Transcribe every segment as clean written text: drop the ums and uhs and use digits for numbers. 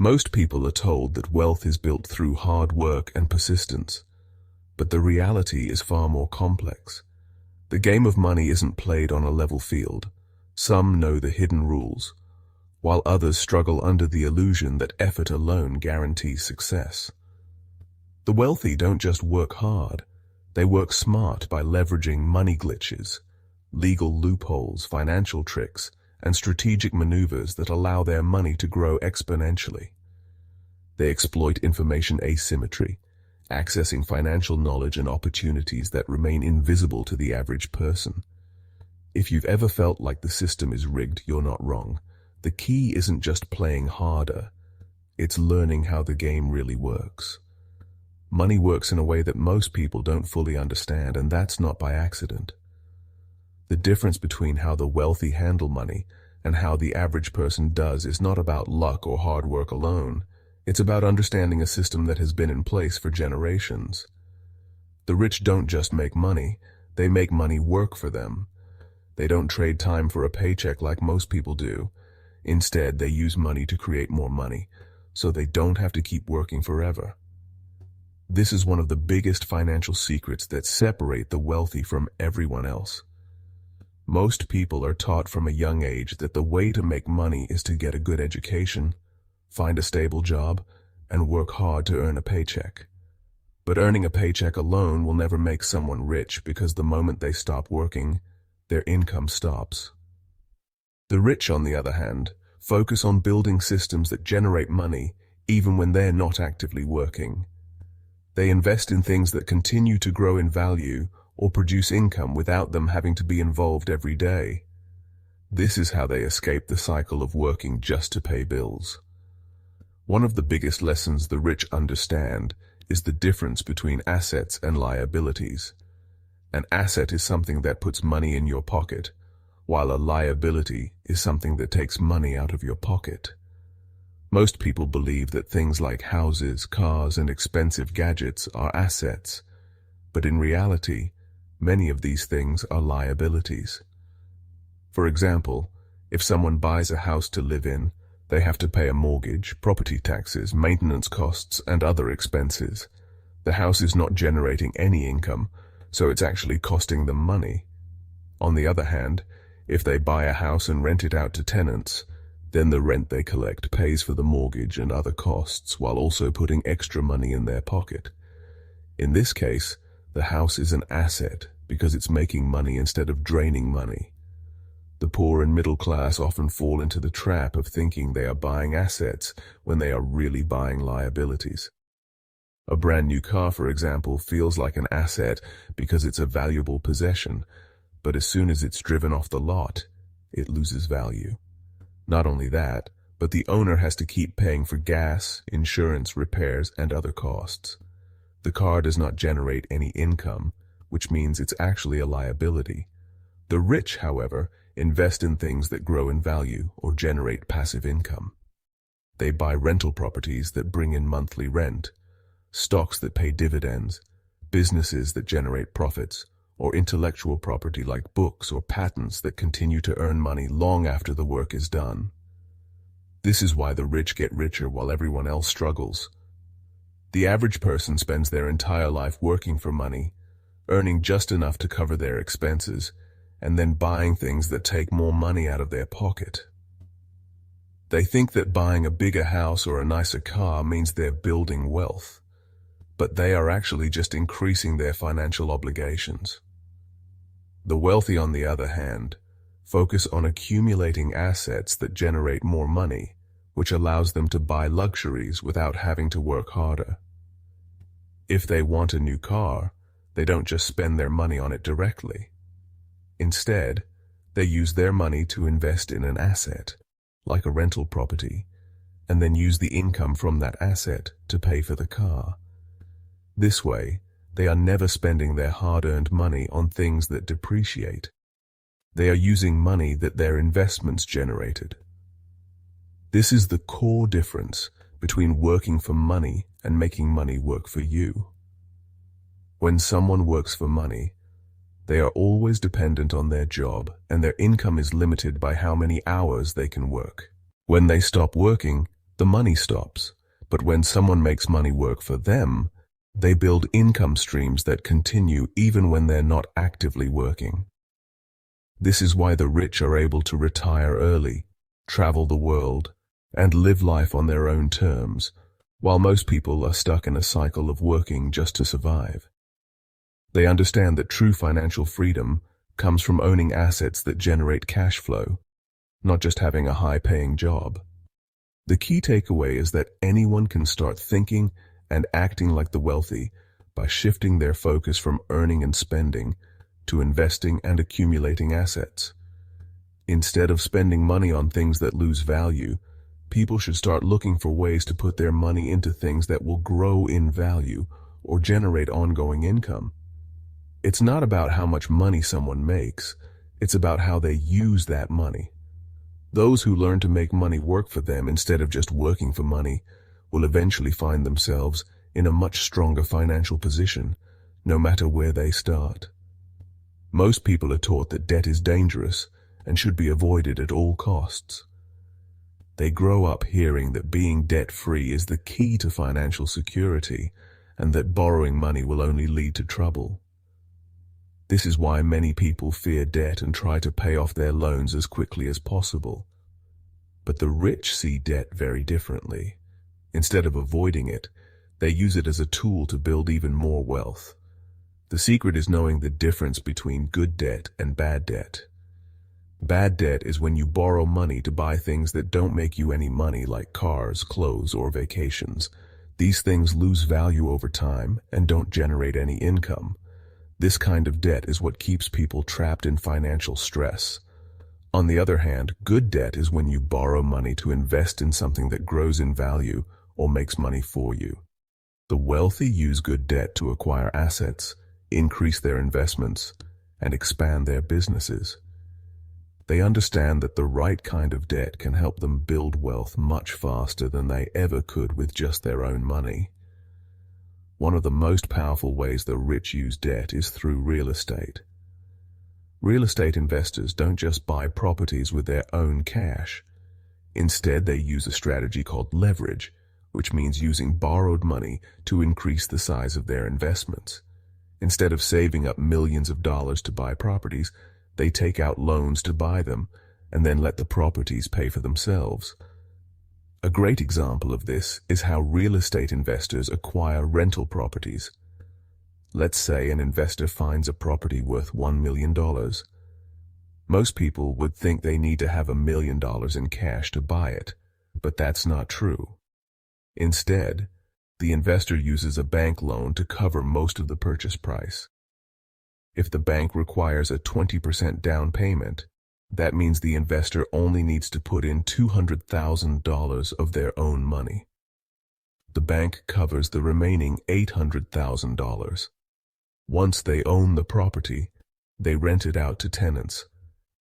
Most people are told that wealth is built through hard work and persistence, but the reality is far more complex. The game of money isn't played on a level field. Some know the hidden rules, while others struggle under the illusion that effort alone guarantees success. The wealthy don't just work hard, they work smart by leveraging money glitches, legal loopholes, financial tricks, and strategic maneuvers that allow their money to grow exponentially. They exploit information asymmetry, accessing financial knowledge and opportunities that remain invisible to the average person. If you've ever felt like the system is rigged, you're not wrong. The key isn't just playing harder, it's learning how the game really works. Money works in a way that most people don't fully understand, and that's not by accident. The difference between how the wealthy handle money and how the average person does is not about luck or hard work alone. It's about understanding a system that has been in place for generations. The rich don't just make money, they make money work for them. They don't trade time for a paycheck like most people do. Instead, they use money to create more money, so they don't have to keep working forever. This is one of the biggest financial secrets that separate the wealthy from everyone else. Most people are taught from a young age that the way to make money is to get a good education, find a stable job, and work hard to earn a paycheck. But earning a paycheck alone will never make someone rich, because the moment they stop working, their income stops. The rich, on the other hand, focus on building systems that generate money even when they're not actively working. They invest in things that continue to grow in value or produce income without them having to be involved every day. This is how they escape the cycle of working just to pay bills. One of the biggest lessons the rich understand is the difference between assets and liabilities. An asset is something that puts money in your pocket, while a liability is something that takes money out of your pocket. Most people believe that things like houses, cars, and expensive gadgets are assets, but in reality, many of these things are liabilities. For example, if someone buys a house to live in, they have to pay a mortgage, property taxes, maintenance costs, and other expenses. The house is not generating any income, so it's actually costing them money. On the other hand, if they buy a house and rent it out to tenants, then the rent they collect pays for the mortgage and other costs while also putting extra money in their pocket. In this case, the house is an asset because it's making money instead of draining money. The poor and middle class often fall into the trap of thinking they are buying assets when they are really buying liabilities. A brand new car, for example, feels like an asset because it's a valuable possession, but as soon as it's driven off the lot, it loses value. Not only that, but the owner has to keep paying for gas, insurance, repairs, and other costs. The car does not generate any income, which means it's actually a liability. The rich, however, invest in things that grow in value or generate passive income. They buy rental properties that bring in monthly rent, stocks that pay dividends, businesses that generate profits, or intellectual property like books or patents that continue to earn money long after the work is done. This is why the rich get richer while everyone else struggles. The average person spends their entire life working for money, earning just enough to cover their expenses, and then buying things that take more money out of their pocket. They think that buying a bigger house or a nicer car means they're building wealth, but they are actually just increasing their financial obligations. The wealthy, on the other hand, focus on accumulating assets that generate more money, which allows them to buy luxuries without having to work harder. If they want a new car, they don't just spend their money on it directly. Instead, they use their money to invest in an asset, like a rental property, and then use the income from that asset to pay for the car. This way, they are never spending their hard-earned money on things that depreciate. They are using money that their investments generated. This is the core difference between working for money and making money work for you. When someone works for money, they are always dependent on their job, and their income is limited by how many hours they can work. When they stop working, the money stops. But when someone makes money work for them, they build income streams that continue even when they're not actively working. This is why the rich are able to retire early, travel the world, and live life on their own terms, while most people are stuck in a cycle of working just to survive. They understand that true financial freedom comes from owning assets that generate cash flow, not just having a high-paying job. The key takeaway is that anyone can start thinking and acting like the wealthy by shifting their focus from earning and spending to investing and accumulating assets. Instead of spending money on things that lose value, people should start looking for ways to put their money into things that will grow in value or generate ongoing income. It's not about how much money someone makes, it's about how they use that money. Those who learn to make money work for them instead of just working for money will eventually find themselves in a much stronger financial position, no matter where they start. Most people are taught that debt is dangerous and should be avoided at all costs. They grow up hearing that being debt-free is the key to financial security and that borrowing money will only lead to trouble. This is why many people fear debt and try to pay off their loans as quickly as possible. But the rich see debt very differently. Instead of avoiding it, they use it as a tool to build even more wealth. The secret is knowing the difference between good debt and bad debt. Bad debt is when you borrow money to buy things that don't make you any money, like cars, clothes, or vacations. These things lose value over time and don't generate any income. This kind of debt is what keeps people trapped in financial stress. On the other hand, good debt is when you borrow money to invest in something that grows in value or makes money for you. The wealthy use good debt to acquire assets, increase their investments, and expand their businesses. They understand that the right kind of debt can help them build wealth much faster than they ever could with just their own money. One of the most powerful ways the rich use debt is through real estate. Real estate investors don't just buy properties with their own cash. Instead, they use a strategy called leverage, which means using borrowed money to increase the size of their investments. Instead of saving up millions of dollars to buy properties, they take out loans to buy them and then let the properties pay for themselves. A great example of this is how real estate investors acquire rental properties. Let's say an investor finds a property worth $1 million. Most people would think they need to have $1 million in cash to buy it, but that's not true. Instead, the investor uses a bank loan to cover most of the purchase price. If the bank requires a 20% down payment, that means the investor only needs to put in $200,000 of their own money. The bank covers the remaining $800,000. Once they own the property, they rent it out to tenants,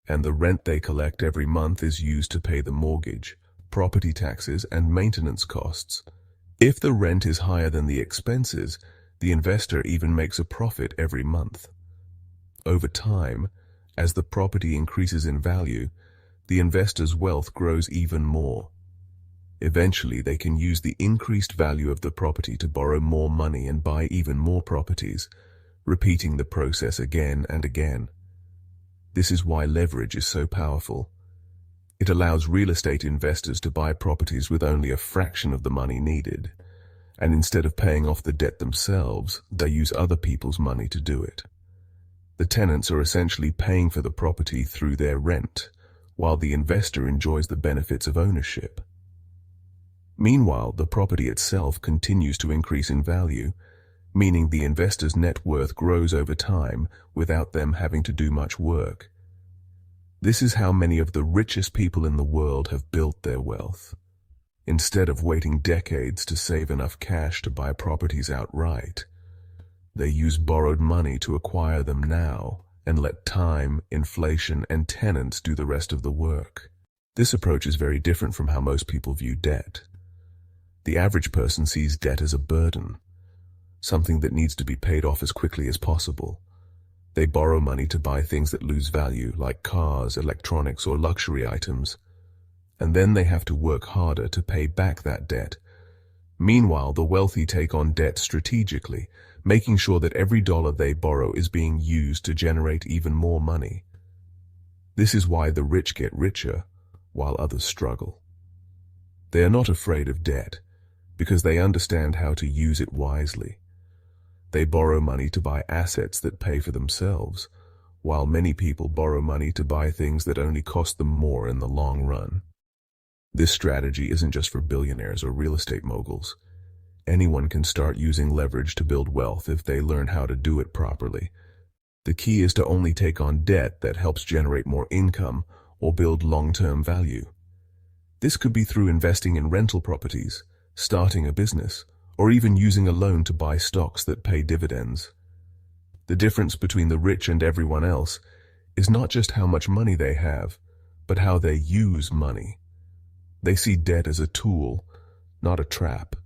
and the rent they collect every month is used to pay the mortgage, property taxes, and maintenance costs. If the rent is higher than the expenses, the investor even makes a profit every month. Over time, as the property increases in value, the investor's wealth grows even more. Eventually, they can use the increased value of the property to borrow more money and buy even more properties, repeating the process again and again. This is why leverage is so powerful. It allows real estate investors to buy properties with only a fraction of the money needed, and instead of paying off the debt themselves, they use other people's money to do it. The tenants are essentially paying for the property through their rent, while the investor enjoys the benefits of ownership. Meanwhile, the property itself continues to increase in value, meaning the investor's net worth grows over time without them having to do much work. This is how many of the richest people in the world have built their wealth. Instead of waiting decades to save enough cash to buy properties outright, they use borrowed money to acquire them now and let time, inflation, and tenants do the rest of the work. This approach is very different from how most people view debt. The average person sees debt as a burden, something that needs to be paid off as quickly as possible. They borrow money to buy things that lose value, like cars, electronics, or luxury items. and then they have to work harder to pay back that debt. Meanwhile, the wealthy take on debt strategically, making sure that every dollar they borrow is being used to generate even more money. This is why the rich get richer, while others struggle. They are not afraid of debt, because they understand how to use it wisely. They borrow money to buy assets that pay for themselves, while many people borrow money to buy things that only cost them more in the long run. This strategy isn't just for billionaires or real estate moguls. Anyone can start using leverage to build wealth if they learn how to do it properly. The key is to only take on debt that helps generate more income or build long-term value. This could be through investing in rental properties, starting a business, or even using a loan to buy stocks that pay dividends. The difference between the rich and everyone else is not just how much money they have, but how they use money. They see debt as a tool, not a trap.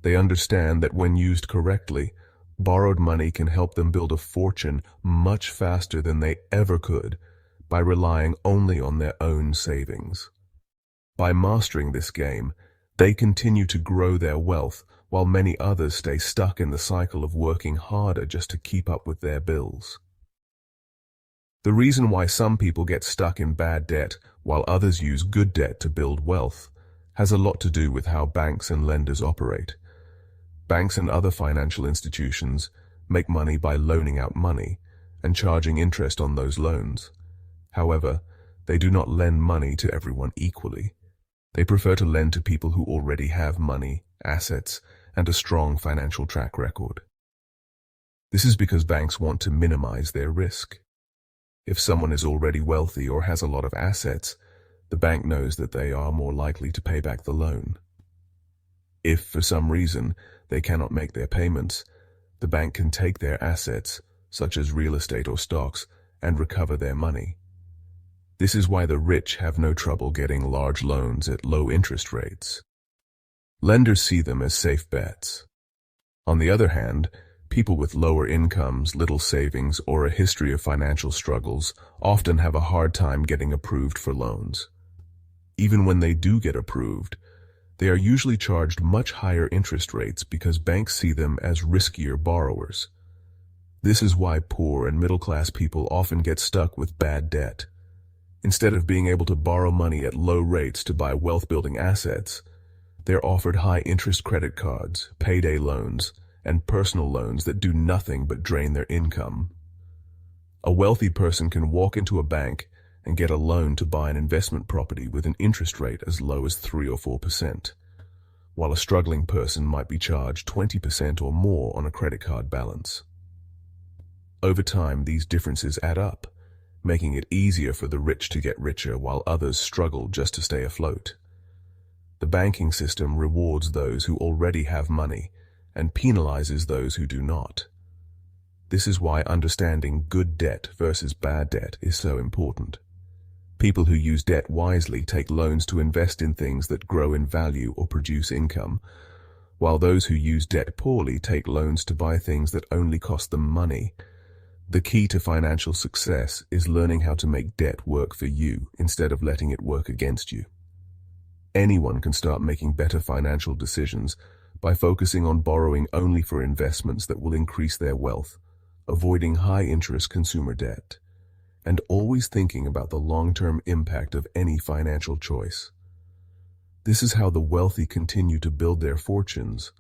They understand that when used correctly, borrowed money can help them build a fortune much faster than they ever could by relying only on their own savings. By mastering this game, they continue to grow their wealth while many others stay stuck in the cycle of working harder just to keep up with their bills. The reason why some people get stuck in bad debt while others use good debt to build wealth has a lot to do with how banks and lenders operate. Banks and other financial institutions make money by loaning out money and charging interest on those loans. However, they do not lend money to everyone equally. They prefer to lend to people who already have money, assets, and a strong financial track record. This is because banks want to minimize their risk. If someone is already wealthy or has a lot of assets, the bank knows that they are more likely to pay back the loan. If, for some reason, they cannot make their payments, the bank can take their assets, such as real estate or stocks, and recover their money. This is why the rich have no trouble getting large loans at low interest rates. Lenders see them as safe bets. On the other hand, people with lower incomes, little savings, or a history of financial struggles often have a hard time getting approved for loans. Even when they do get approved, they are usually charged much higher interest rates because banks see them as riskier borrowers. This is why poor and middle-class people often get stuck with bad debt. Instead of being able to borrow money at low rates to buy wealth-building assets, they're offered high-interest credit cards, payday loans, and personal loans that do nothing but drain their income. A wealthy person can walk into a bank and get a loan to buy an investment property with an interest rate as low as 3 or 4%, while a struggling person might be charged 20% or more on a credit card balance. Over time, these differences add up, making it easier for the rich to get richer while others struggle just to stay afloat. The banking system rewards those who already have money and penalizes those who do not. This is why understanding good debt versus bad debt is so important. People who use debt wisely take loans to invest in things that grow in value or produce income, while those who use debt poorly take loans to buy things that only cost them money. The key to financial success is learning how to make debt work for you instead of letting it work against you. Anyone can start making better financial decisions by focusing on borrowing only for investments that will increase their wealth, avoiding high-interest consumer debt, and always thinking about the long-term impact of any financial choice. This is how the wealthy continue to build their fortunes,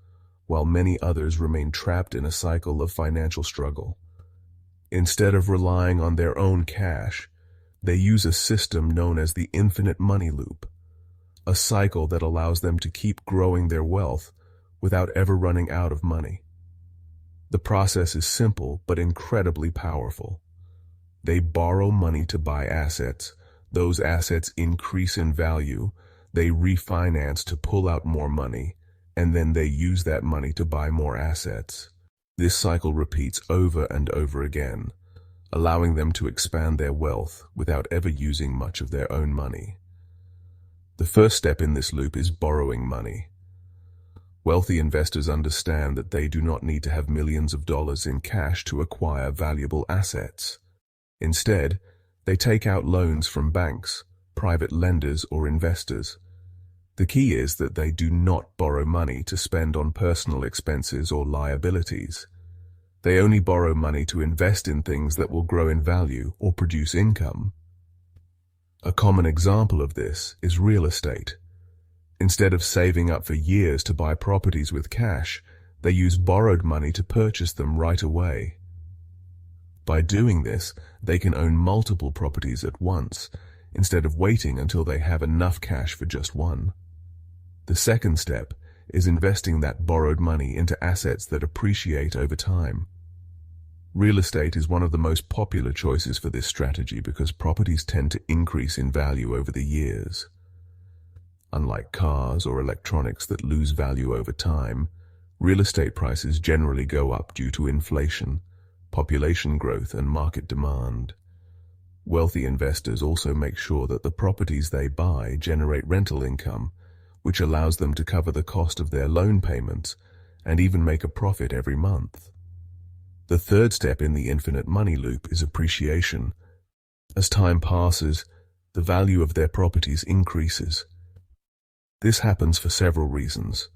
while many others remain trapped in a cycle of financial struggle. Instead of relying on their own cash, they use a system known as the infinite money loop, a cycle that allows them to keep growing their wealth without ever running out of money. The process is simple but incredibly powerful. They borrow money to buy assets. Those assets increase in value. They refinance to pull out more money, and then they use that money to buy more assets. This cycle repeats over and over again, allowing them to expand their wealth without ever using much of their own money. The first step in this loop is borrowing money. Wealthy investors understand that they do not need to have millions of dollars in cash to acquire valuable assets. Instead, they take out loans from banks, private lenders, or investors. The key is that they do not borrow money to spend on personal expenses or liabilities. They only borrow money to invest in things that will grow in value or produce income. A common example of this is real estate. Instead of saving up for years to buy properties with cash, they use borrowed money to purchase them right away. By doing this, they can own multiple properties at once, instead of waiting until they have enough cash for just one. The second step is investing that borrowed money into assets that appreciate over time. Real estate is one of the most popular choices for this strategy because properties tend to increase in value over the years. Unlike cars or electronics that lose value over time, real estate prices generally go up due to inflation, population growth, and market demand. Wealthy investors also make sure that the properties they buy generate rental income, which allows them to cover the cost of their loan payments and even make a profit every month. The third step in the infinite money loop is appreciation. As time passes, the value of their properties increases. This happens for several reasons.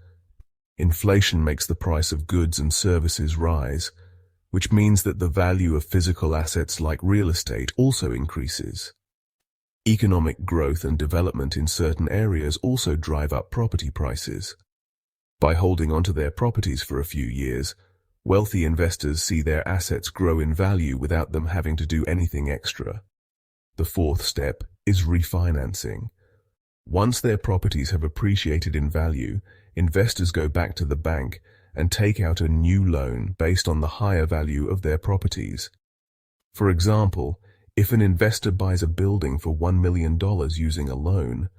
Inflation makes the price of goods and services rise, which means that the value of physical assets like real estate also increases. Economic growth and development in certain areas also drive up property prices. By holding onto their properties for a few years, wealthy investors see their assets grow in value without them having to do anything extra. The fourth step is refinancing. Once their properties have appreciated in value, investors go back to the bank and take out a new loan based on the higher value of their properties. For example, if an investor buys a building for $1 million using a loan,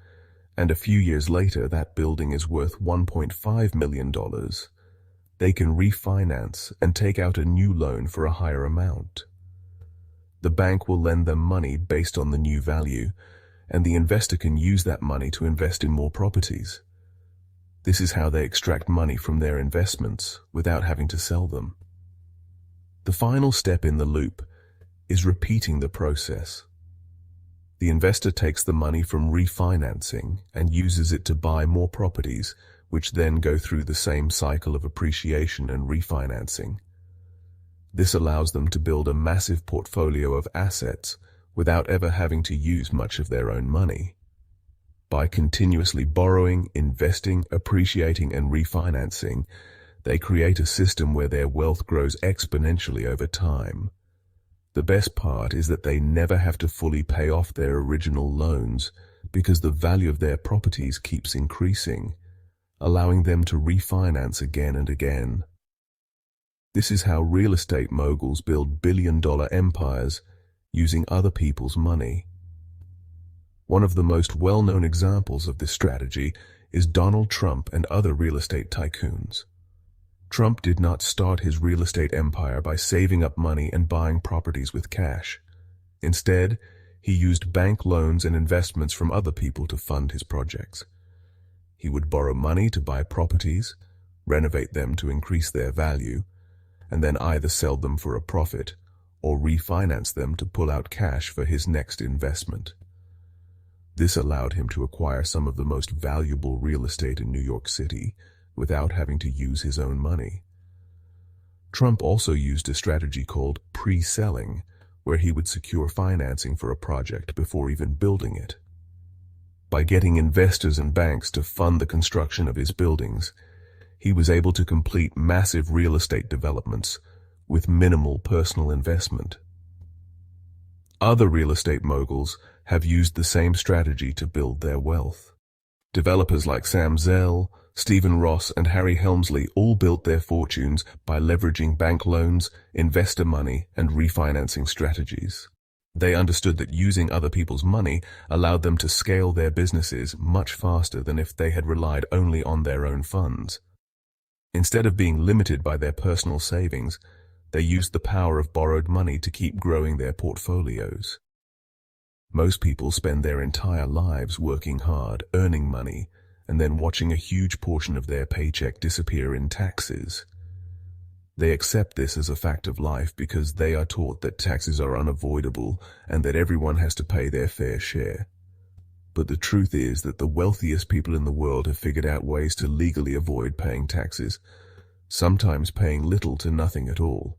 and a few years later that building is worth $1.5 million, they can refinance and take out a new loan for a higher amount. The bank will lend them money based on the new value, and the investor can use that money to invest in more properties. This is how they extract money from their investments without having to sell them. The final step in the loop is repeating the process. The investor takes the money from refinancing and uses it to buy more properties, which then go through the same cycle of appreciation and refinancing. This allows them to build a massive portfolio of assets without ever having to use much of their own money. By continuously borrowing, investing, appreciating, and refinancing, they create a system where their wealth grows exponentially over time. The best part is that they never have to fully pay off their original loans because the value of their properties keeps increasing, allowing them to refinance again and again. This is how real estate moguls build billion-dollar empires using other people's money. One of the most well-known examples of this strategy is Donald Trump and other real estate tycoons. Trump did not start his real estate empire by saving up money and buying properties with cash. Instead, he used bank loans and investments from other people to fund his projects. He would borrow money to buy properties, renovate them to increase their value, and then either sell them for a profit or refinance them to pull out cash for his next investment. This allowed him to acquire some of the most valuable real estate in New York City without having to use his own money. Trump also used a strategy called pre-selling, where he would secure financing for a project before even building it. By getting investors and banks to fund the construction of his buildings, he was able to complete massive real estate developments with minimal personal investment. Other real estate moguls have used the same strategy to build their wealth. Developers like Sam Zell, Stephen Ross, and Harry Helmsley all built their fortunes by leveraging bank loans, investor money, and refinancing strategies. They understood that using other people's money allowed them to scale their businesses much faster than if they had relied only on their own funds. Instead of being limited by their personal savings, they used the power of borrowed money to keep growing their portfolios. Most people spend their entire lives working hard, earning money, and then watching a huge portion of their paycheck disappear in taxes. They accept this as a fact of life because they are taught that taxes are unavoidable and that everyone has to pay their fair share. But the truth is that the wealthiest people in the world have figured out ways to legally avoid paying taxes, sometimes paying little to nothing at all.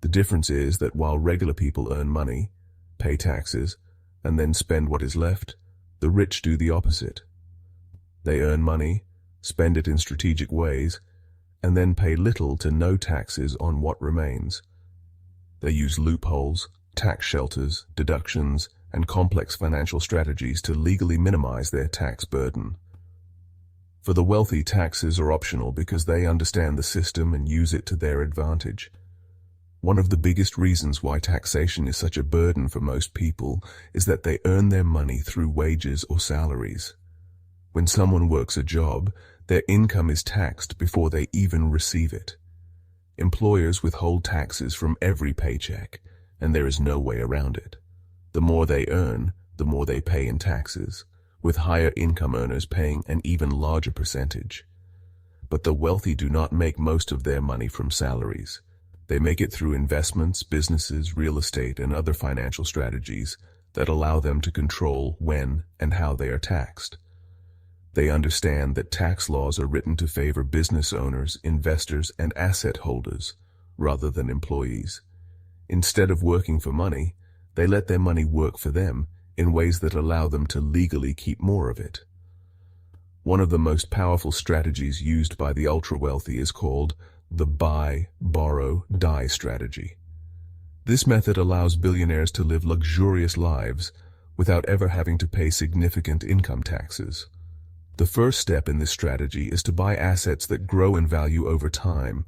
The difference is that while regular people earn money, pay taxes, and then spend what is left, the rich do the opposite. They earn money, spend it in strategic ways, and then pay little to no taxes on what remains. They use loopholes, tax shelters, deductions, and complex financial strategies to legally minimize their tax burden. For the wealthy, taxes are optional because they understand the system and use it to their advantage. One of the biggest reasons why taxation is such a burden for most people is that they earn their money through wages or salaries. When someone works a job, their income is taxed before they even receive it. Employers withhold taxes from every paycheck, and there is no way around it. The more they earn, the more they pay in taxes, with higher income earners paying an even larger percentage. But the wealthy do not make most of their money from salaries. They make it through investments, businesses, real estate, and other financial strategies that allow them to control when and how they are taxed. They understand that tax laws are written to favor business owners, investors, and asset holders, rather than employees. Instead of working for money, they let their money work for them in ways that allow them to legally keep more of it. One of the most powerful strategies used by the ultra-wealthy is called the buy, borrow, die strategy. This method allows billionaires to live luxurious lives without ever having to pay significant income taxes. The first step in this strategy is to buy assets that grow in value over time.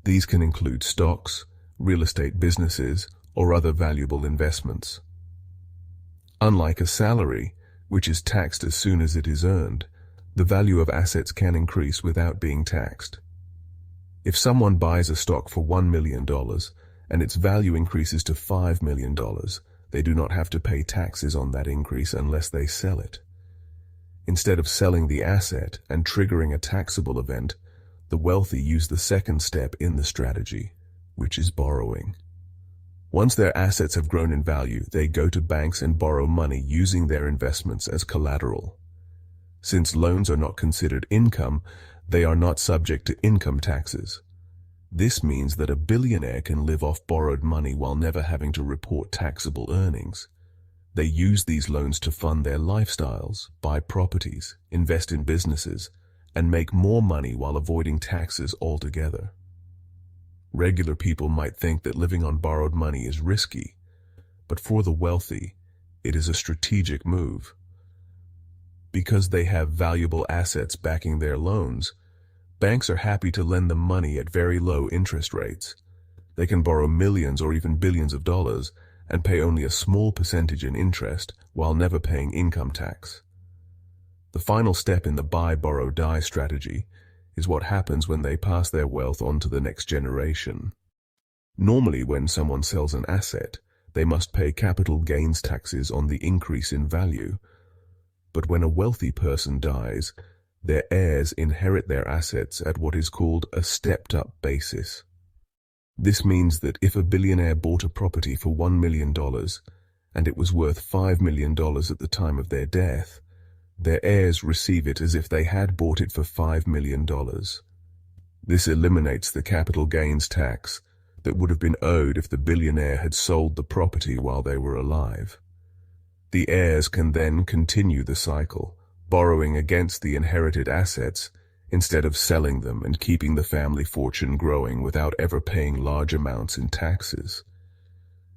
These can include stocks, real estate businesses, or other valuable investments. Unlike a salary, which is taxed as soon as it is earned, the value of assets can increase without being taxed. If someone buys a stock for $1 million and its value increases to $5 million, they do not have to pay taxes on that increase unless they sell it. Instead of selling the asset and triggering a taxable event, the wealthy use the second step in the strategy, which is borrowing. Once their assets have grown in value, they go to banks and borrow money using their investments as collateral. Since loans are not considered income, they are not subject to income taxes. This means that a billionaire can live off borrowed money while never having to report taxable earnings. They use these loans to fund their lifestyles, buy properties, invest in businesses, and make more money while avoiding taxes altogether. Regular people might think that living on borrowed money is risky, but for the wealthy, it is a strategic move. Because they have valuable assets backing their loans, banks are happy to lend them money at very low interest rates. They can borrow millions or even billions of dollars and pay only a small percentage in interest while never paying income tax. The final step in the buy, borrow, die strategy is what happens when they pass their wealth on to the next generation. Normally, when someone sells an asset, they must pay capital gains taxes on the increase in value. But when a wealthy person dies, their heirs inherit their assets at what is called a stepped-up basis. This means that if a billionaire bought a property for $1 million and it was worth $5 million at the time of their death, their heirs receive it as if they had bought it for $5 million. This eliminates the capital gains tax that would have been owed if the billionaire had sold the property while they were alive. The heirs can then continue the cycle, borrowing against the inherited assets instead of selling them and keeping the family fortune growing without ever paying large amounts in taxes.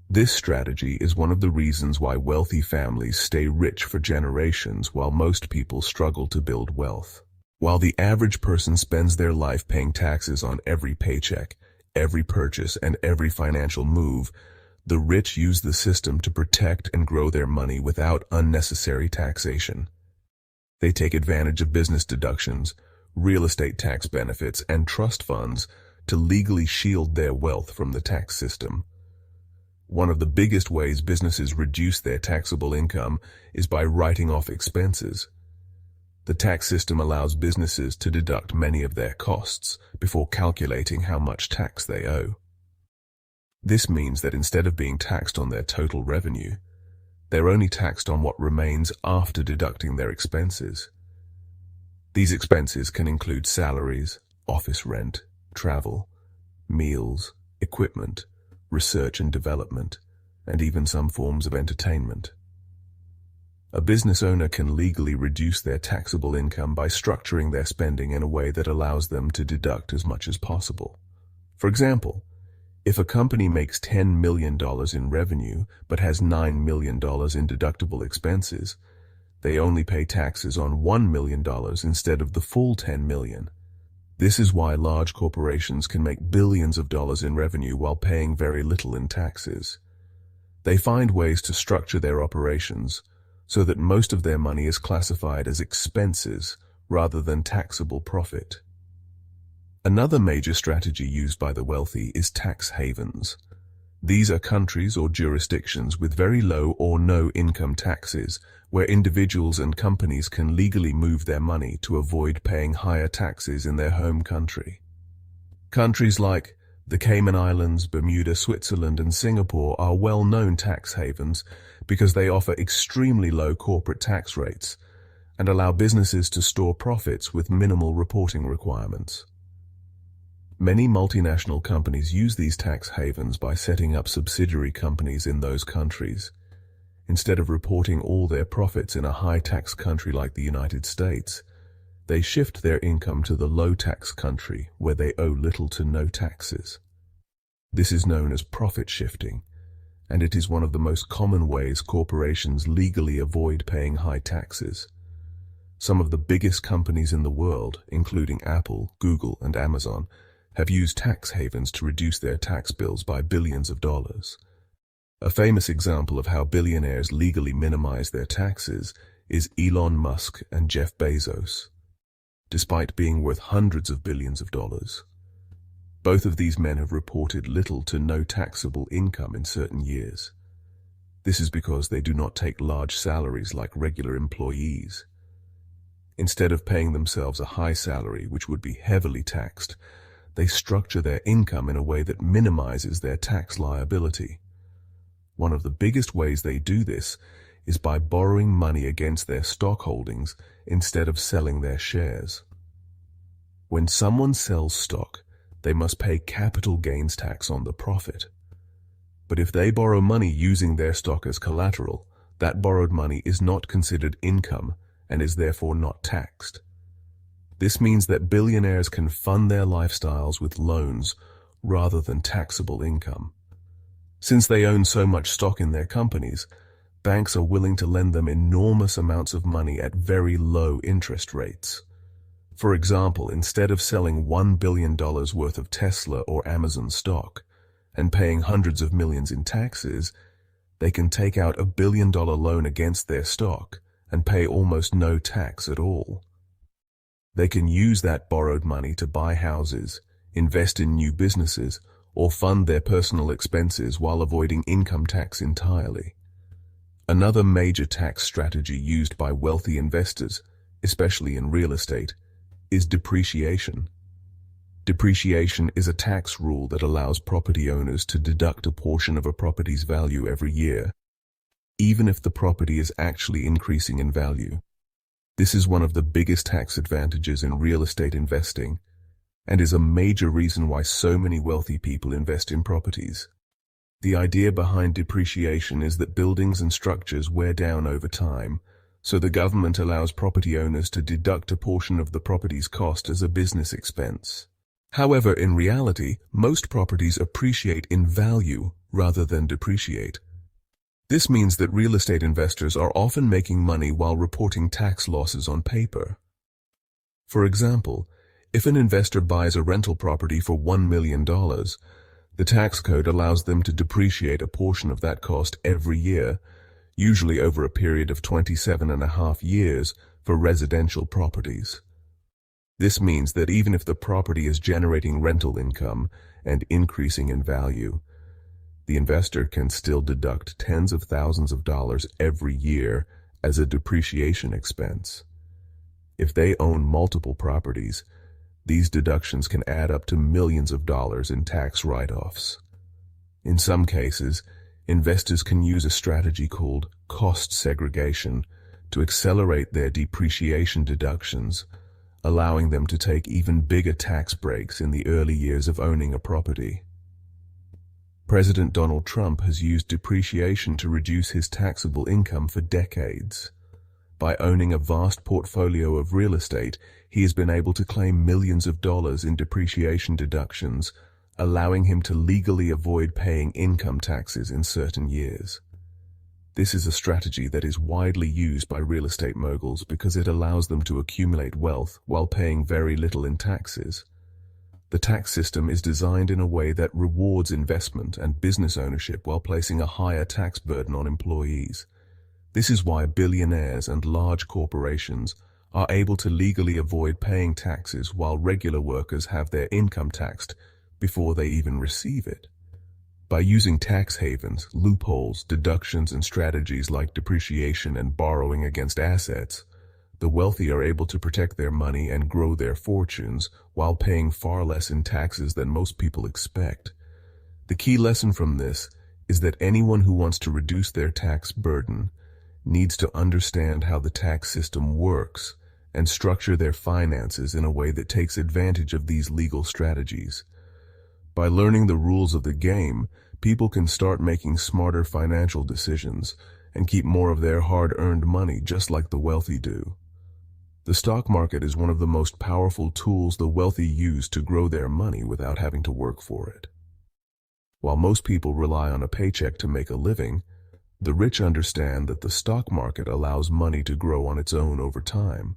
This strategy is one of the reasons why wealthy families stay rich for generations while most people struggle to build wealth. While the average person spends their life paying taxes on every paycheck, every purchase, and every financial move, the rich use the system to protect and grow their money without unnecessary taxation. They take advantage of business deductions, real estate tax benefits, and trust funds to legally shield their wealth from the tax system. One of the biggest ways businesses reduce their taxable income is by writing off expenses. The tax system allows businesses to deduct many of their costs before calculating how much tax they owe. This means that instead of being taxed on their total revenue, They're only taxed on what remains after deducting their expenses. These expenses can include salaries, office rent, travel, meals, equipment, research and development, and even some forms of entertainment. A business owner can legally reduce their taxable income by structuring their spending in a way that allows them to deduct as much as possible. For example, if a company makes $10 million in revenue but has $9 million in deductible expenses, they only pay taxes on $1 million instead of the full $10 million. This is why large corporations can make billions of dollars in revenue while paying very little in taxes. They find ways to structure their operations so that most of their money is classified as expenses rather than taxable profit. Another major strategy used by the wealthy is tax havens. These are countries or jurisdictions with very low or no income taxes, where individuals and companies can legally move their money to avoid paying higher taxes in their home country. Countries like the Cayman Islands, Bermuda, Switzerland, and Singapore are well-known tax havens because they offer extremely low corporate tax rates and allow businesses to store profits with minimal reporting requirements. Many multinational companies use these tax havens by setting up subsidiary companies in those countries. Instead of reporting all their profits in a high-tax country like the United States, they shift their income to the low-tax country where they owe little to no taxes. This is known as profit shifting, and it is one of the most common ways corporations legally avoid paying high taxes. Some of the biggest companies in the world, including Apple, Google, and Amazon, have used tax havens to reduce their tax bills by billions of dollars. A famous example of how billionaires legally minimize their taxes is Elon Musk and Jeff Bezos. Despite being worth hundreds of billions of dollars, both of these men have reported little to no taxable income in certain years. This is because they do not take large salaries like regular employees. Instead of paying themselves a high salary, which would be heavily taxed, they structure their income in a way that minimizes their tax liability. One of the biggest ways they do this is by borrowing money against their stock holdings instead of selling their shares. When someone sells stock, they must pay capital gains tax on the profit. But if they borrow money using their stock as collateral, that borrowed money is not considered income and is therefore not taxed. This means that billionaires can fund their lifestyles with loans rather than taxable income. Since they own so much stock in their companies, banks are willing to lend them enormous amounts of money at very low interest rates. For example, instead of selling $1 billion worth of Tesla or Amazon stock and paying hundreds of millions in taxes, they can take out $1 billion loan against their stock and pay almost no tax at all. They can use that borrowed money to buy houses, invest in new businesses, or fund their personal expenses while avoiding income tax entirely. Another major tax strategy used by wealthy investors, especially in real estate, is depreciation. Depreciation is a tax rule that allows property owners to deduct a portion of a property's value every year, even if the property is actually increasing in value. This is one of the biggest tax advantages in real estate investing, and is a major reason why so many wealthy people invest in properties. The idea behind depreciation is that buildings and structures wear down over time, so the government allows property owners to deduct a portion of the property's cost as a business expense. However, in reality, most properties appreciate in value rather than depreciate. This means that real estate investors are often making money while reporting tax losses on paper. For example, if an investor buys a rental property for $1 million, the tax code allows them to depreciate a portion of that cost every year, usually over a period of 27.5 years for residential properties. This means that even if the property is generating rental income and increasing in value, the investor can still deduct tens of thousands of dollars every year as a depreciation expense. If they own multiple properties, these deductions can add up to millions of dollars in tax write-offs. In some cases, investors can use a strategy called cost segregation to accelerate their depreciation deductions, allowing them to take even bigger tax breaks in the early years of owning a property. President Donald Trump has used depreciation to reduce his taxable income for decades. By owning a vast portfolio of real estate, he has been able to claim millions of dollars in depreciation deductions, allowing him to legally avoid paying income taxes in certain years. This is a strategy that is widely used by real estate moguls because it allows them to accumulate wealth while paying very little in taxes. The tax system is designed in a way that rewards investment and business ownership while placing a higher tax burden on employees. This is why billionaires and large corporations are able to legally avoid paying taxes while regular workers have their income taxed before they even receive it. By using tax havens, loopholes, deductions, and strategies like depreciation and borrowing against assets, the wealthy are able to protect their money and grow their fortunes while paying far less in taxes than most people expect. The key lesson from this is that anyone who wants to reduce their tax burden needs to understand how the tax system works and structure their finances in a way that takes advantage of these legal strategies. By learning the rules of the game, people can start making smarter financial decisions and keep more of their hard-earned money just like the wealthy do. The stock market is one of the most powerful tools the wealthy use to grow their money without having to work for it. While most people rely on a paycheck to make a living, the rich understand that the stock market allows money to grow on its own over time.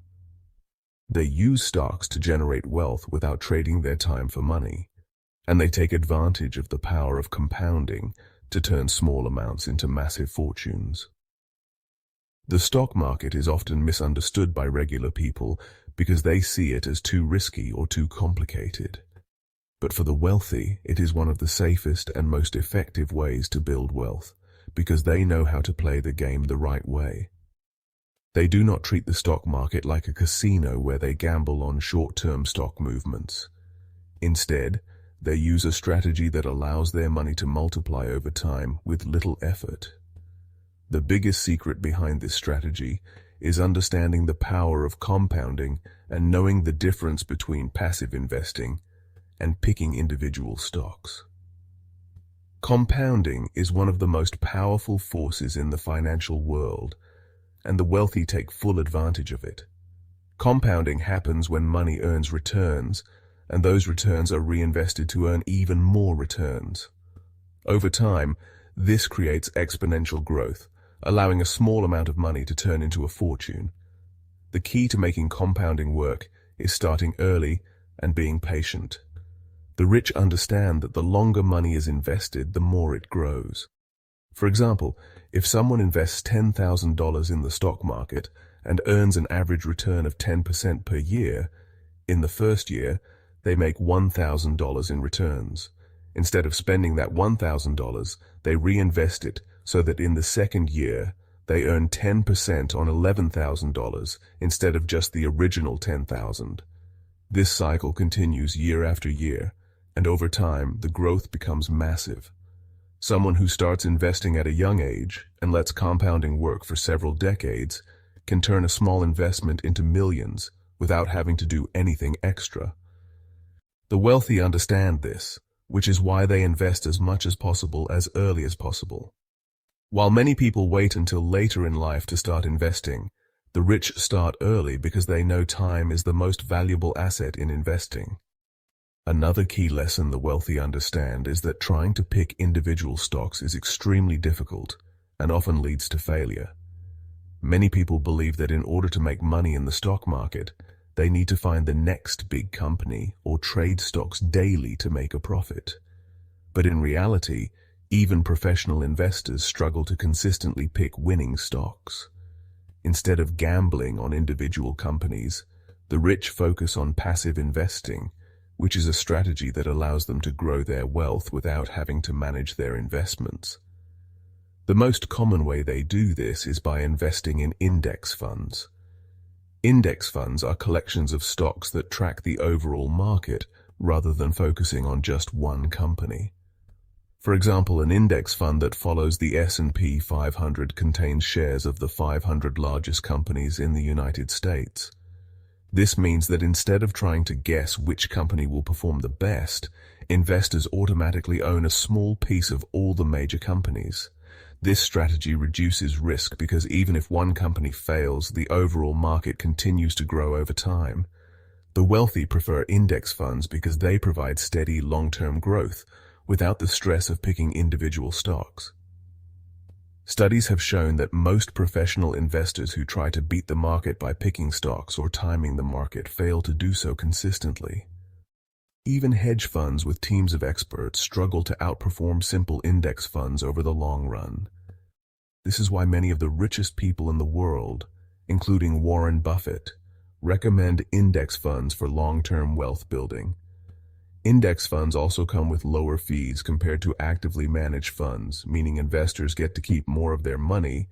They use stocks to generate wealth without trading their time for money, and they take advantage of the power of compounding to turn small amounts into massive fortunes. The stock market is often misunderstood by regular people because they see it as too risky or too complicated. But for the wealthy, it is one of the safest and most effective ways to build wealth because they know how to play the game the right way. They do not treat the stock market like a casino where they gamble on short-term stock movements. Instead, they use a strategy that allows their money to multiply over time with little effort. The biggest secret behind this strategy is understanding the power of compounding and knowing the difference between passive investing and picking individual stocks. Compounding is one of the most powerful forces in the financial world, and the wealthy take full advantage of it. Compounding happens when money earns returns, and those returns are reinvested to earn even more returns. Over time, this creates exponential growth, allowing a small amount of money to turn into a fortune. The key to making compounding work is starting early and being patient. The rich understand that the longer money is invested, the more it grows. For example, if someone invests $10,000 in the stock market and earns an average return of 10% per year, in the first year, they make $1,000 in returns. Instead of spending that $1,000, they reinvest it so that in the second year, they earn 10% on $11,000 instead of just the original $10,000. This cycle continues year after year, and over time, the growth becomes massive. Someone who starts investing at a young age and lets compounding work for several decades can turn a small investment into millions without having to do anything extra. The wealthy understand this, which is why they invest as much as possible as early as possible. While many people wait until later in life to start investing, the rich start early because they know time is the most valuable asset in investing. Another key lesson the wealthy understand is that trying to pick individual stocks is extremely difficult and often leads to failure. Many people believe that in order to make money in the stock market, they need to find the next big company or trade stocks daily to make a profit. But in reality, even professional investors struggle to consistently pick winning stocks. Instead of gambling on individual companies, the rich focus on passive investing, which is a strategy that allows them to grow their wealth without having to manage their investments. The most common way they do this is by investing in index funds. Index funds are collections of stocks that track the overall market rather than focusing on just one company. For example, an index fund that follows the S&P 500 contains shares of the 500 largest companies in the United States. This means that instead of trying to guess which company will perform the best, investors automatically own a small piece of all the major companies. This strategy reduces risk because even if one company fails, the overall market continues to grow over time. The wealthy prefer index funds because they provide steady long-term growth without the stress of picking individual stocks. Studies have shown that most professional investors who try to beat the market by picking stocks or timing the market fail to do so consistently. Even hedge funds with teams of experts struggle to outperform simple index funds over the long run. This is why many of the richest people in the world, including Warren Buffett, recommend index funds for long-term wealth building. Index funds also come with lower fees compared to actively managed funds, meaning investors get to keep more of their money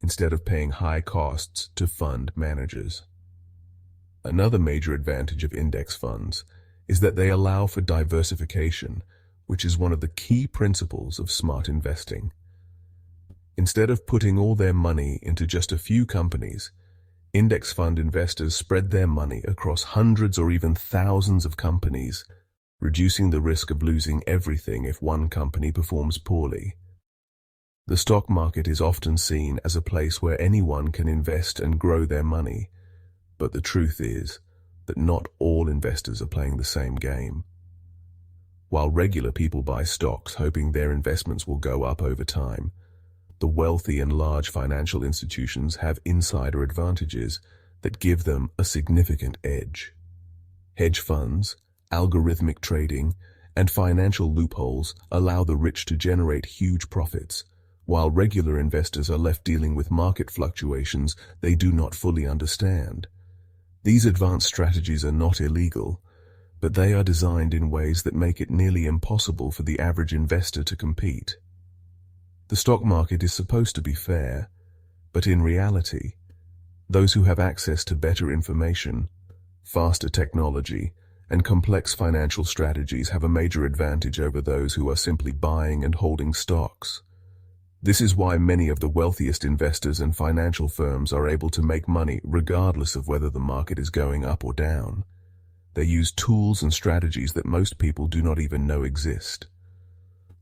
instead of paying high costs to fund managers. Another major advantage of index funds is that they allow for diversification, which is one of the key principles of smart investing. Instead of putting all their money into just a few companies, index fund investors spread their money across hundreds or even thousands of companies, reducing the risk of losing everything if one company performs poorly. The stock market is often seen as a place where anyone can invest and grow their money, but the truth is that not all investors are playing the same game. While regular people buy stocks hoping their investments will go up over time, the wealthy and large financial institutions have insider advantages that give them a significant edge. Hedge funds, algorithmic trading, and financial loopholes allow the rich to generate huge profits, while regular investors are left dealing with market fluctuations they do not fully understand. These advanced strategies are not illegal, but they are designed in ways that make it nearly impossible for the average investor to compete. The stock market is supposed to be fair, but in reality, those who have access to better information, faster technology, and complex financial strategies have a major advantage over those who are simply buying and holding stocks. This is why many of the wealthiest investors and financial firms are able to make money regardless of whether the market is going up or down. They use tools and strategies that most people do not even know exist.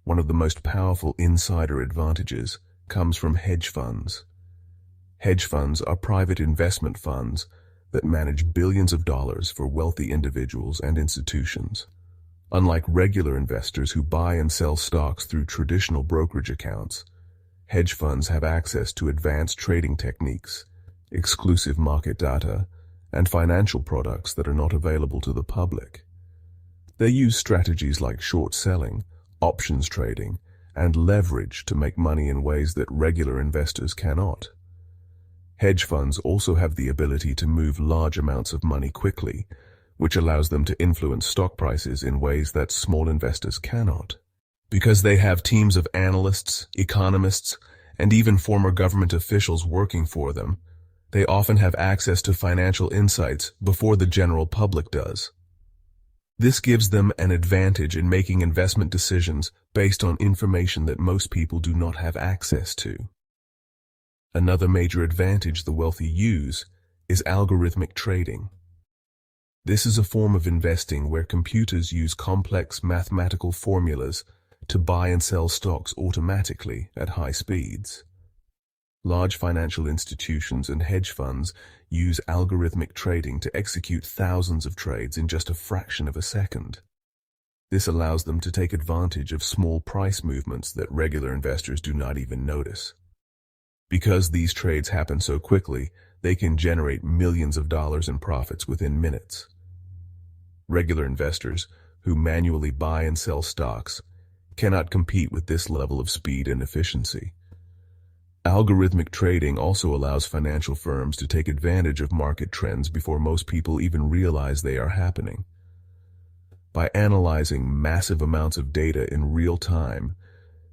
One of the most powerful insider advantages comes from hedge funds. Hedge funds are private investment funds that manage billions of dollars for wealthy individuals and institutions. Unlike regular investors who buy and sell stocks through traditional brokerage accounts, hedge funds have access to advanced trading techniques, exclusive market data, and financial products that are not available to the public. They use strategies like short selling, options trading, and leverage to make money in ways that regular investors cannot. Hedge funds also have the ability to move large amounts of money quickly, which allows them to influence stock prices in ways that small investors cannot. Because they have teams of analysts, economists, and even former government officials working for them, they often have access to financial insights before the general public does. This gives them an advantage in making investment decisions based on information that most people do not have access to. Another major advantage the wealthy use is algorithmic trading. This is a form of investing where computers use complex mathematical formulas to buy and sell stocks automatically at high speeds. Large financial institutions and hedge funds use algorithmic trading to execute thousands of trades in just a fraction of a second. This allows them to take advantage of small price movements that regular investors do not even notice. Because these trades happen so quickly, they can generate millions of dollars in profits within minutes. Regular investors, who manually buy and sell stocks, cannot compete with this level of speed and efficiency. Algorithmic trading also allows financial firms to take advantage of market trends before most people even realize they are happening. By analyzing massive amounts of data in real time,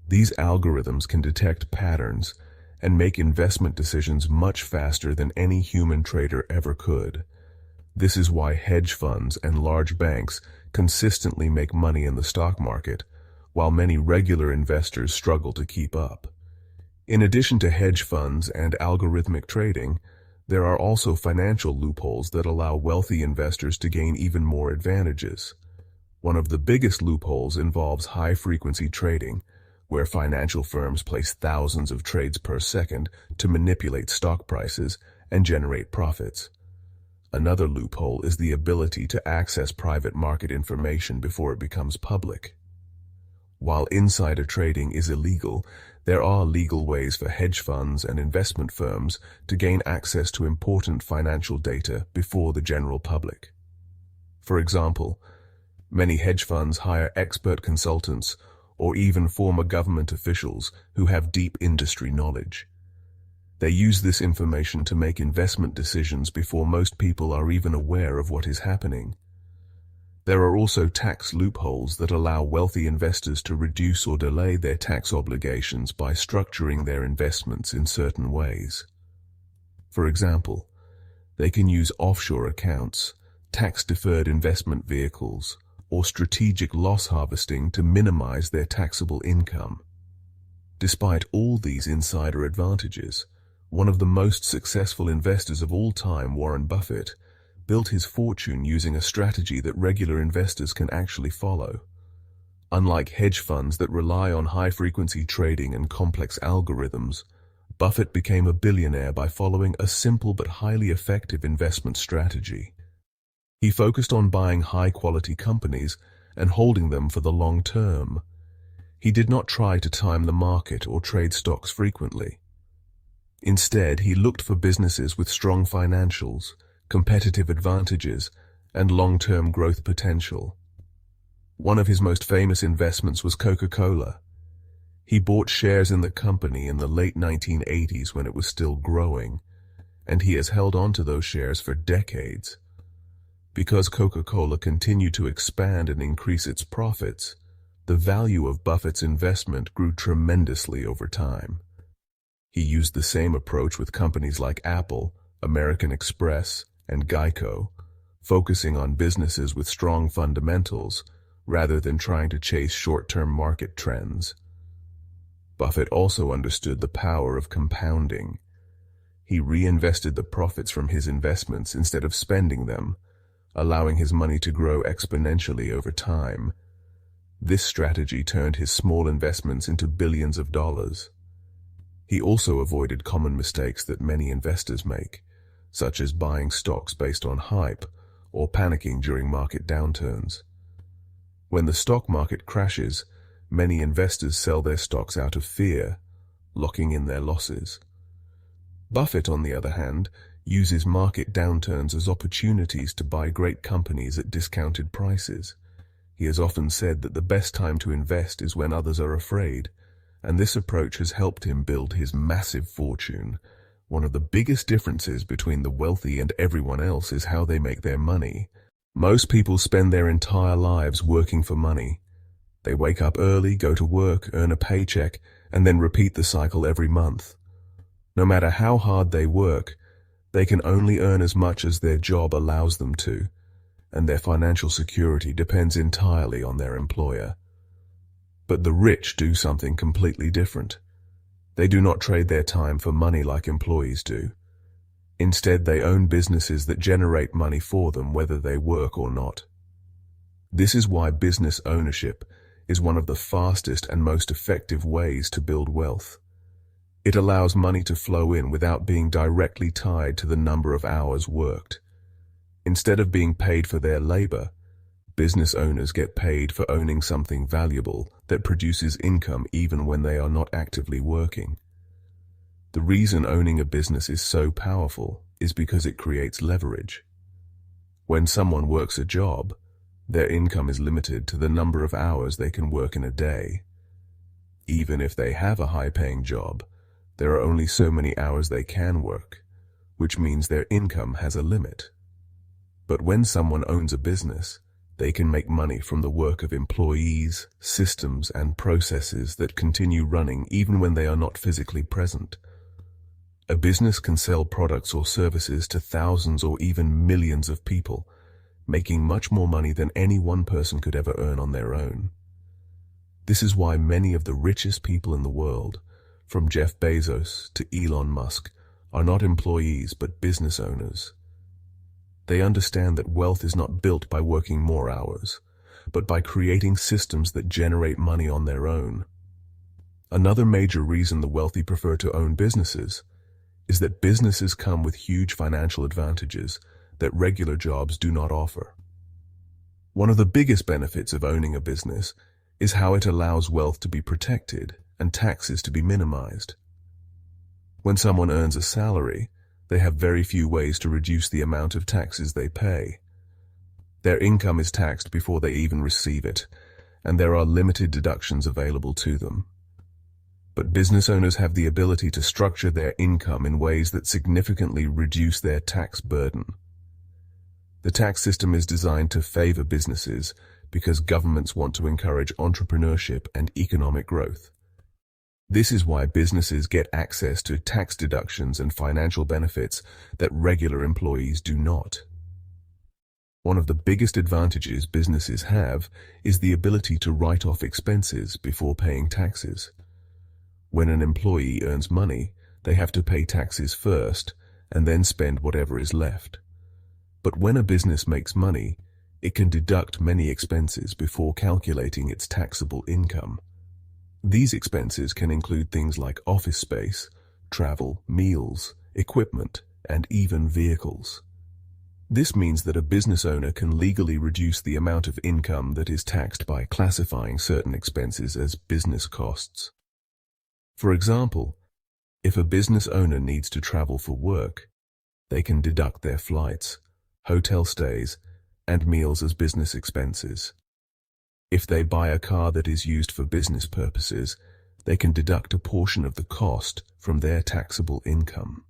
these algorithms can detect patterns and make investment decisions much faster than any human trader ever could. This is why hedge funds and large banks consistently make money in the stock market, while many regular investors struggle to keep up. In addition to hedge funds and algorithmic trading, there are also financial loopholes that allow wealthy investors to gain even more advantages. One of the biggest loopholes involves high-frequency trading, where financial firms place thousands of trades per second to manipulate stock prices and generate profits. Another loophole is the ability to access private market information before it becomes public. While insider trading is illegal, there are legal ways for hedge funds and investment firms to gain access to important financial data before the general public. For example, many hedge funds hire expert consultants or even former government officials who have deep industry knowledge. They use this information to make investment decisions before most people are even aware of what is happening. There are also tax loopholes that allow wealthy investors to reduce or delay their tax obligations by structuring their investments in certain ways. For example, they can use offshore accounts, tax-deferred investment vehicles, or strategic loss harvesting to minimize their taxable income. Despite all these insider advantages, one of the most successful investors of all time, Warren Buffett, built his fortune using a strategy that regular investors can actually follow. Unlike hedge funds that rely on high-frequency trading and complex algorithms, Buffett became a billionaire by following a simple but highly effective investment strategy. He focused on buying high-quality companies and holding them for the long term. He did not try to time the market or trade stocks frequently. Instead, he looked for businesses with strong financials, competitive advantages, and long-term growth potential. One of his most famous investments was Coca-Cola. He bought shares in the company in the late 1980s when it was still growing, and he has held on to those shares for decades. Because Coca-Cola continued to expand and increase its profits, the value of Buffett's investment grew tremendously over time. He used the same approach with companies like Apple, American Express, and Geico, focusing on businesses with strong fundamentals rather than trying to chase short-term market trends. Buffett also understood the power of compounding. He reinvested the profits from his investments instead of spending them, allowing his money to grow exponentially over time. This strategy turned his small investments into billions of dollars. He also avoided common mistakes that many investors make, such as buying stocks based on hype or panicking during market downturns. When the stock market crashes, many investors sell their stocks out of fear, locking in their losses. Buffett, on the other hand, uses market downturns as opportunities to buy great companies at discounted prices. He has often said that the best time to invest is when others are afraid, and this approach has helped him build his massive fortune. One of the biggest differences between the wealthy and everyone else is how they make their money. Most people spend their entire lives working for money. They wake up early, go to work, earn a paycheck, and then repeat the cycle every month. No matter how hard they work, they can only earn as much as their job allows them to, and their financial security depends entirely on their employer. But the rich do something completely different. They do not trade their time for money like employees do. Instead, they own businesses that generate money for them whether they work or not. This is why business ownership is one of the fastest and most effective ways to build wealth. It allows money to flow in without being directly tied to the number of hours worked. Instead of being paid for their labor, business owners get paid for owning something valuable that produces income even when they are not actively working. The reason owning a business is so powerful is because it creates leverage. When someone works a job, their income is limited to the number of hours they can work in a day. Even if they have a high-paying job, there are only so many hours they can work, which means their income has a limit. But when someone owns a business, they can make money from the work of employees, systems, and processes that continue running even when they are not physically present. A business can sell products or services to thousands or even millions of people, making much more money than any one person could ever earn on their own. This is why many of the richest people in the world, from Jeff Bezos to Elon Musk, are not employees but business owners. They understand that wealth is not built by working more hours, but by creating systems that generate money on their own. Another major reason the wealthy prefer to own businesses is that businesses come with huge financial advantages that regular jobs do not offer. One of the biggest benefits of owning a business is how it allows wealth to be protected and taxes to be minimized. When someone earns a salary, they have very few ways to reduce the amount of taxes they pay. Their income is taxed before they even receive it, and there are limited deductions available to them. But business owners have the ability to structure their income in ways that significantly reduce their tax burden. The tax system is designed to favor businesses because governments want to encourage entrepreneurship and economic growth. This is why businesses get access to tax deductions and financial benefits that regular employees do not. One of the biggest advantages businesses have is the ability to write off expenses before paying taxes. When an employee earns money, they have to pay taxes first and then spend whatever is left. But when a business makes money, it can deduct many expenses before calculating its taxable income. These expenses can include things like office space, travel, meals, equipment, and even vehicles. This means that a business owner can legally reduce the amount of income that is taxed by classifying certain expenses as business costs. For example, if a business owner needs to travel for work, they can deduct their flights, hotel stays, and meals as business expenses. If they buy a car that is used for business purposes, they can deduct a portion of the cost from their taxable income.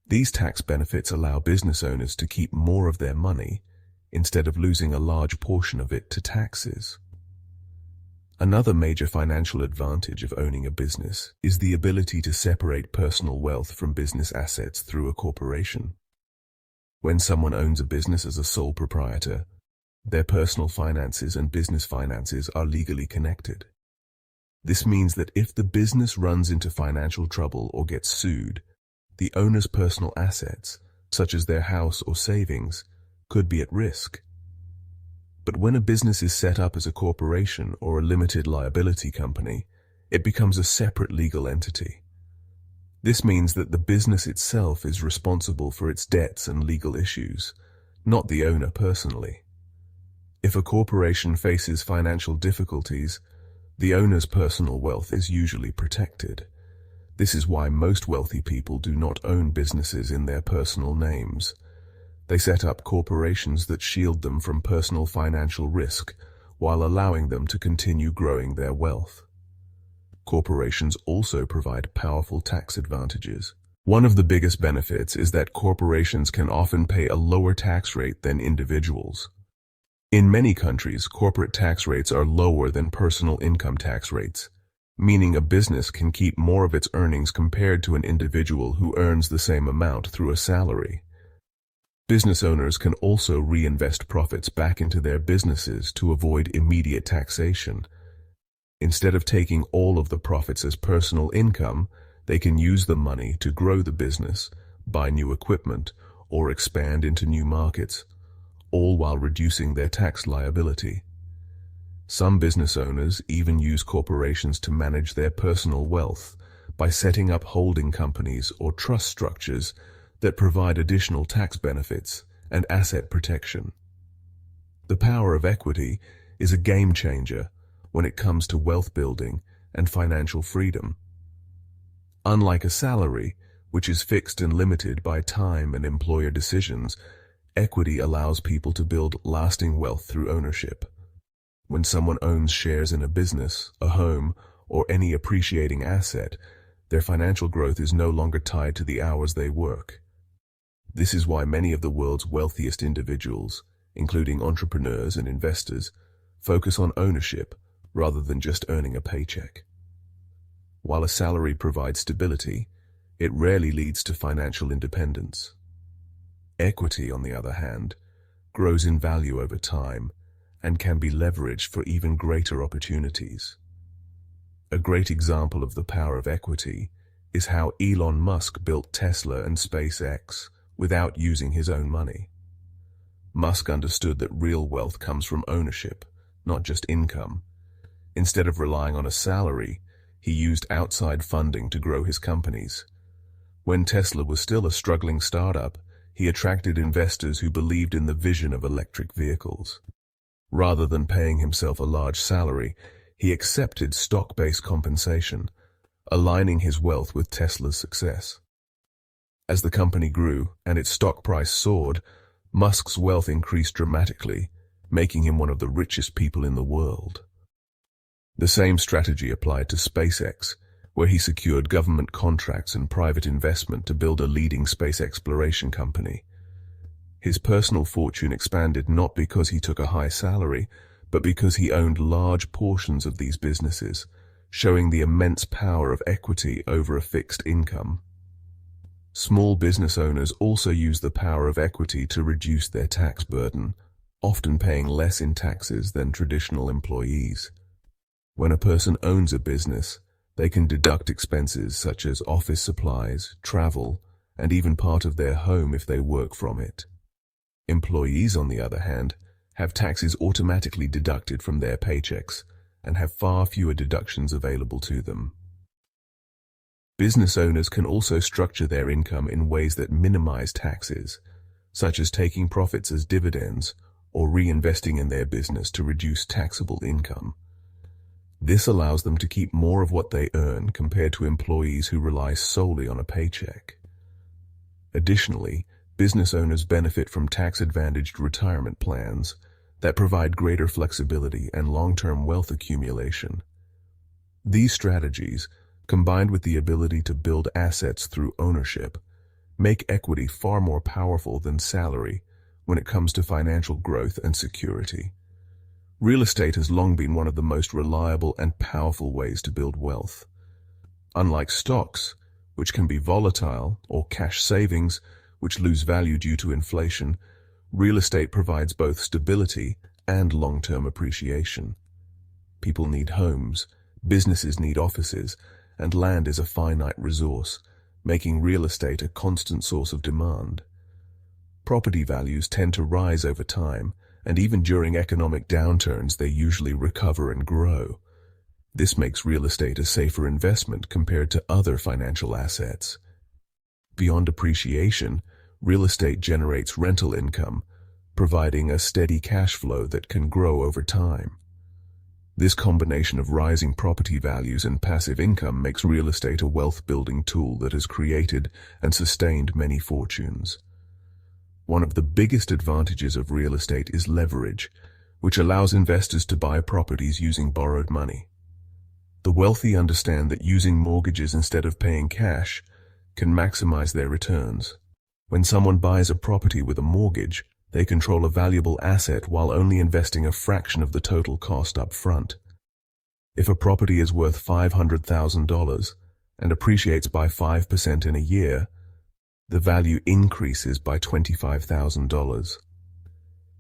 These tax benefits allow business owners to keep more of their money instead of losing a large portion of it to taxes. Another major financial advantage of owning a business is the ability to separate personal wealth from business assets through a corporation. When someone owns a business as a sole proprietor, their personal finances and business finances are legally connected. This means that if the business runs into financial trouble or gets sued, the owner's personal assets, such as their house or savings, could be at risk. But when a business is set up as a corporation or a limited liability company, it becomes a separate legal entity. This means that the business itself is responsible for its debts and legal issues, not the owner personally. If a corporation faces financial difficulties, the owner's personal wealth is usually protected. This is why most wealthy people do not own businesses in their personal names. They set up corporations that shield them from personal financial risk while allowing them to continue growing their wealth. Corporations also provide powerful tax advantages. One of the biggest benefits is that corporations can often pay a lower tax rate than individuals. In many countries, corporate tax rates are lower than personal income tax rates, meaning a business can keep more of its earnings compared to an individual who earns the same amount through a salary. Business owners can also reinvest profits back into their businesses to avoid immediate taxation. Instead of taking all of the profits as personal income, they can use the money to grow the business, buy new equipment, or expand into new markets, all while reducing their tax liability. Some business owners even use corporations to manage their personal wealth by setting up holding companies or trust structures that provide additional tax benefits and asset protection. The power of equity is a game changer when it comes to wealth building and financial freedom. Unlike a salary, which is fixed and limited by time and employer decisions, equity allows people to build lasting wealth through ownership. When someone owns shares in a business, a home, or any appreciating asset, their financial growth is no longer tied to the hours they work. This is why many of the world's wealthiest individuals, including entrepreneurs and investors, focus on ownership rather than just earning a paycheck. While a salary provides stability, it rarely leads to financial independence. Equity, on the other hand, grows in value over time and can be leveraged for even greater opportunities. A great example of the power of equity is how Elon Musk built Tesla and SpaceX without using his own money. Musk understood that real wealth comes from ownership, not just income. Instead of relying on a salary, he used outside funding to grow his companies. When Tesla was still a struggling startup, he attracted investors who believed in the vision of electric vehicles. Rather than paying himself a large salary, he accepted stock-based compensation, aligning his wealth with Tesla's success. As the company grew and its stock price soared, Musk's wealth increased dramatically, making him one of the richest people in the world. The same strategy applied to SpaceX, where he secured government contracts and private investment to build a leading space exploration company. His personal fortune expanded not because he took a high salary, but because he owned large portions of these businesses, showing the immense power of equity over a fixed income. Small business owners also use the power of equity to reduce their tax burden, often paying less in taxes than traditional employees. When a person owns a business, they can deduct expenses such as office supplies, travel, and even part of their home if they work from it. Employees, on the other hand, have taxes automatically deducted from their paychecks and have far fewer deductions available to them. Business owners can also structure their income in ways that minimize taxes, such as taking profits as dividends or reinvesting in their business to reduce taxable income. This allows them to keep more of what they earn compared to employees who rely solely on a paycheck. Additionally, business owners benefit from tax-advantaged retirement plans that provide greater flexibility and long-term wealth accumulation. These strategies, combined with the ability to build assets through ownership, make equity far more powerful than salary when it comes to financial growth and security. Real estate has long been one of the most reliable and powerful ways to build wealth. Unlike stocks, which can be volatile, or cash savings, which lose value due to inflation, real estate provides both stability and long-term appreciation. People need homes, businesses need offices, and land is a finite resource, making real estate a constant source of demand. Property values tend to rise over time, and even during economic downturns they usually recover and grow. This makes real estate a safer investment compared to other financial assets. Beyond appreciation, real estate generates rental income, providing a steady cash flow that can grow over time. This combination of rising property values and passive income makes real estate a wealth-building tool that has created and sustained many fortunes. One of the biggest advantages of real estate is leverage, which allows investors to buy properties using borrowed money. The wealthy understand that using mortgages instead of paying cash can maximize their returns. When someone buys a property with a mortgage, they control a valuable asset while only investing a fraction of the total cost up front. If a property is worth $500,000 and appreciates by 5% in a year, the value increases by $25,000.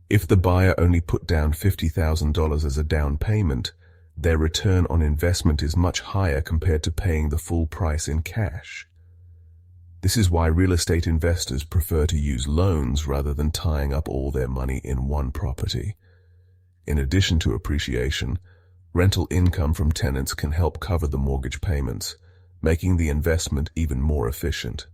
If the buyer only put down $50,000 as a down payment, their return on investment is much higher compared to paying the full price in cash. This is why real estate investors prefer to use loans rather than tying up all their money in one property. In addition to appreciation, rental income from tenants can help cover the mortgage payments, making the investment even more efficient.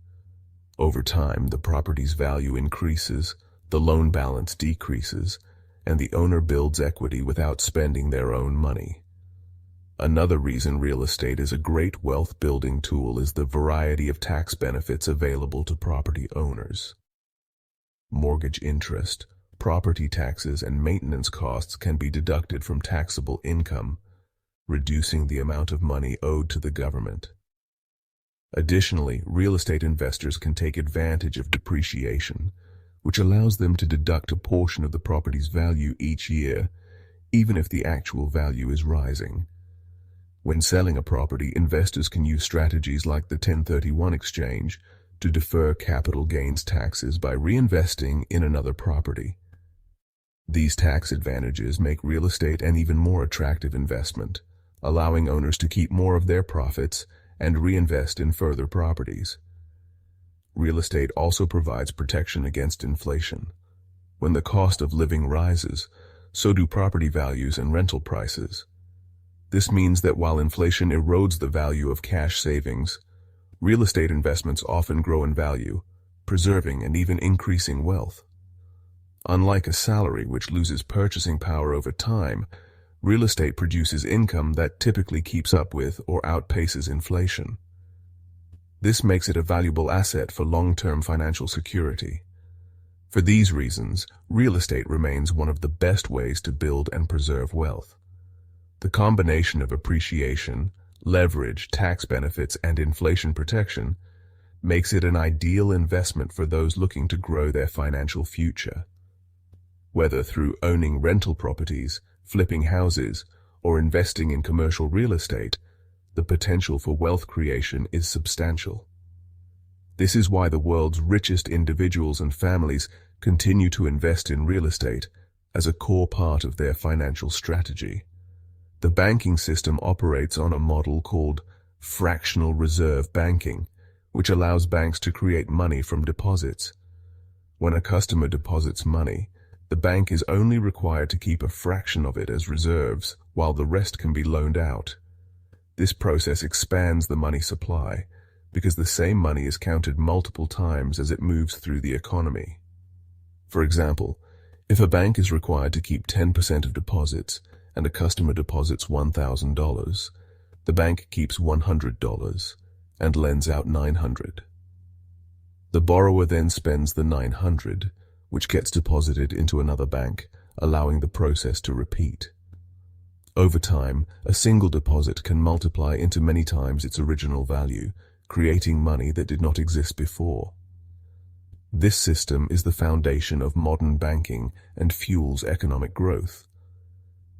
Over time, the property's value increases, the loan balance decreases, and the owner builds equity without spending their own money. Another reason real estate is a great wealth-building tool is the variety of tax benefits available to property owners. Mortgage interest, property taxes, and maintenance costs can be deducted from taxable income, reducing the amount of money owed to the government. Additionally, real estate investors can take advantage of depreciation, which allows them to deduct a portion of the property's value each year, even if the actual value is rising. When selling a property, investors can use strategies like the 1031 exchange to defer capital gains taxes by reinvesting in another property. These tax advantages make real estate an even more attractive investment, allowing owners to keep more of their profits and reinvest in further properties. Real estate also provides protection against inflation. When the cost of living rises, so do property values and rental prices. This means that while inflation erodes the value of cash savings, real estate investments often grow in value, preserving and even increasing wealth. Unlike a salary which loses purchasing power over time, real estate produces income that typically keeps up with or outpaces inflation. This makes it a valuable asset for long-term financial security. For these reasons, real estate remains one of the best ways to build and preserve wealth. The combination of appreciation, leverage, tax benefits, and inflation protection makes it an ideal investment for those looking to grow their financial future. Whether through owning rental properties, flipping houses, or investing in commercial real estate, the potential for wealth creation is substantial. This is why the world's richest individuals and families continue to invest in real estate as a core part of their financial strategy. The banking system operates on a model called fractional reserve banking, which allows banks to create money from deposits. When a customer deposits money, the bank is only required to keep a fraction of it as reserves, while the rest can be loaned out. This process expands the money supply, because the same money is counted multiple times as it moves through the economy. For example, if a bank is required to keep 10% of deposits and a customer deposits $1,000, the bank keeps $100 and lends out $900. The borrower then spends the $900, which gets deposited into another bank, allowing the process to repeat. Over time, a single deposit can multiply into many times its original value, creating money that did not exist before. This system is the foundation of modern banking and fuels economic growth.